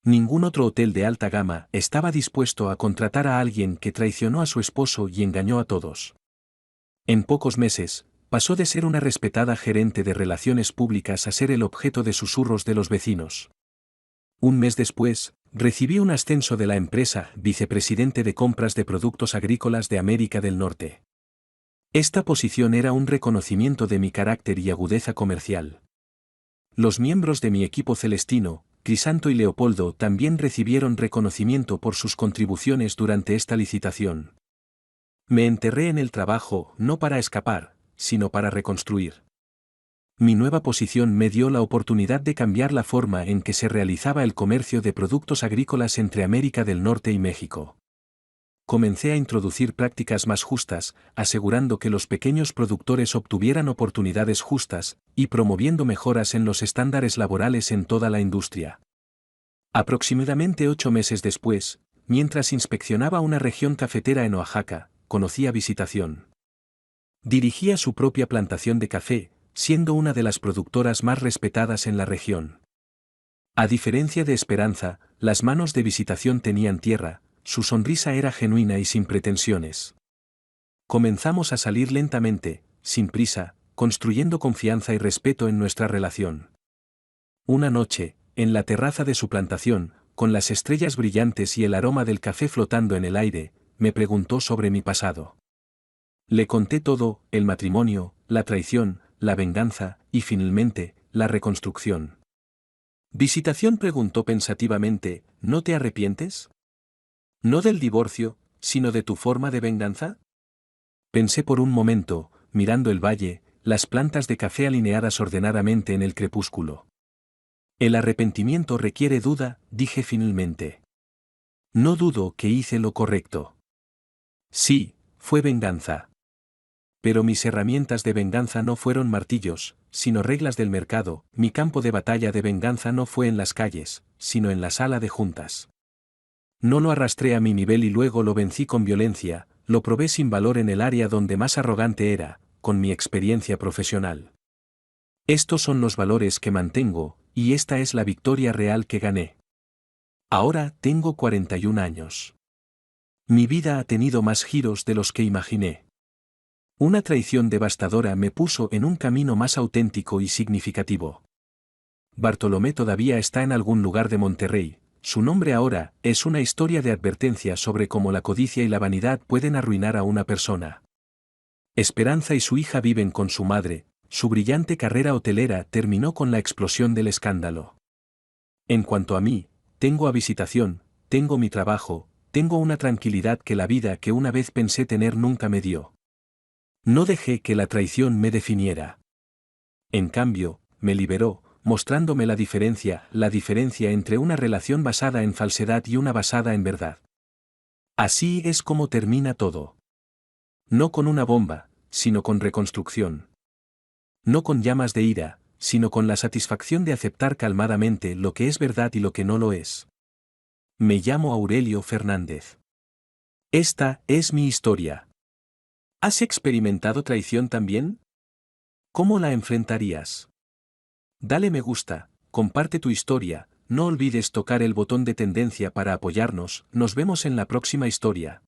Ningún otro hotel de alta gama estaba dispuesto a contratar a alguien que traicionó a su esposo y engañó a todos. En pocos meses, pasó de ser una respetada gerente de relaciones públicas a ser el objeto de susurros de los vecinos. Un mes después, recibí un ascenso de la empresa, vicepresidente de compras de productos agrícolas de América del Norte. Esta posición era un reconocimiento de mi carácter y agudeza comercial. Los miembros de mi equipo celestino, Crisanto y Leopoldo, también recibieron reconocimiento por sus contribuciones durante esta licitación. Me enterré en el trabajo no para escapar, sino para reconstruir. Mi nueva posición me dio la oportunidad de cambiar la forma en que se realizaba el comercio de productos agrícolas entre América del Norte y México. Comencé a introducir prácticas más justas, asegurando que los pequeños productores obtuvieran oportunidades justas, y promoviendo mejoras en los estándares laborales en toda la industria. Aproximadamente 8 meses después, mientras inspeccionaba una región cafetera en Oaxaca, conocí a Visitación. Dirigía su propia plantación de café, siendo una de las productoras más respetadas en la región. A diferencia de Esperanza, las manos de Visitación tenían tierra, su sonrisa era genuina y sin pretensiones. Comenzamos a salir lentamente, sin prisa, construyendo confianza y respeto en nuestra relación. Una noche, en la terraza de su plantación, con las estrellas brillantes y el aroma del café flotando en el aire, me preguntó sobre mi pasado. Le conté todo: el matrimonio, la traición, la venganza, y finalmente, la reconstrucción. Visitación preguntó pensativamente: ¿no te arrepientes? No del divorcio, sino de tu forma de venganza. Pensé por un momento, mirando el valle, las plantas de café alineadas ordenadamente en el crepúsculo. El arrepentimiento requiere duda, dije finalmente. No dudo que hice lo correcto. Sí, fue venganza. Pero mis herramientas de venganza no fueron martillos, sino reglas del mercado. Mi campo de batalla de venganza no fue en las calles, sino en la sala de juntas. No lo arrastré a mi nivel y luego lo vencí con violencia, lo probé sin valor en el área donde más arrogante era, con mi experiencia profesional. Estos son los valores que mantengo, y esta es la victoria real que gané. Ahora tengo 41 años. Mi vida ha tenido más giros de los que imaginé. Una traición devastadora me puso en un camino más auténtico y significativo. Bartolomé todavía está en algún lugar de Monterrey. Su nombre ahora es una historia de advertencia sobre cómo la codicia y la vanidad pueden arruinar a una persona. Esperanza y su hija viven con su madre. Su brillante carrera hotelera terminó con la explosión del escándalo. En cuanto a mí, tengo a Visitación, tengo mi trabajo, tengo una tranquilidad que la vida que una vez pensé tener nunca me dio. No dejé que la traición me definiera. En cambio, me liberó, mostrándome la diferencia entre una relación basada en falsedad y una basada en verdad. Así es como termina todo. No con una bomba, sino con reconstrucción. No con llamas de ira, sino con la satisfacción de aceptar calmadamente lo que es verdad y lo que no lo es. Me llamo Aurelio Fernández. Esta es mi historia. ¿Has experimentado traición también? ¿Cómo la enfrentarías? Dale me gusta, comparte tu historia, no olvides tocar el botón de tendencia para apoyarnos, nos vemos en la próxima historia.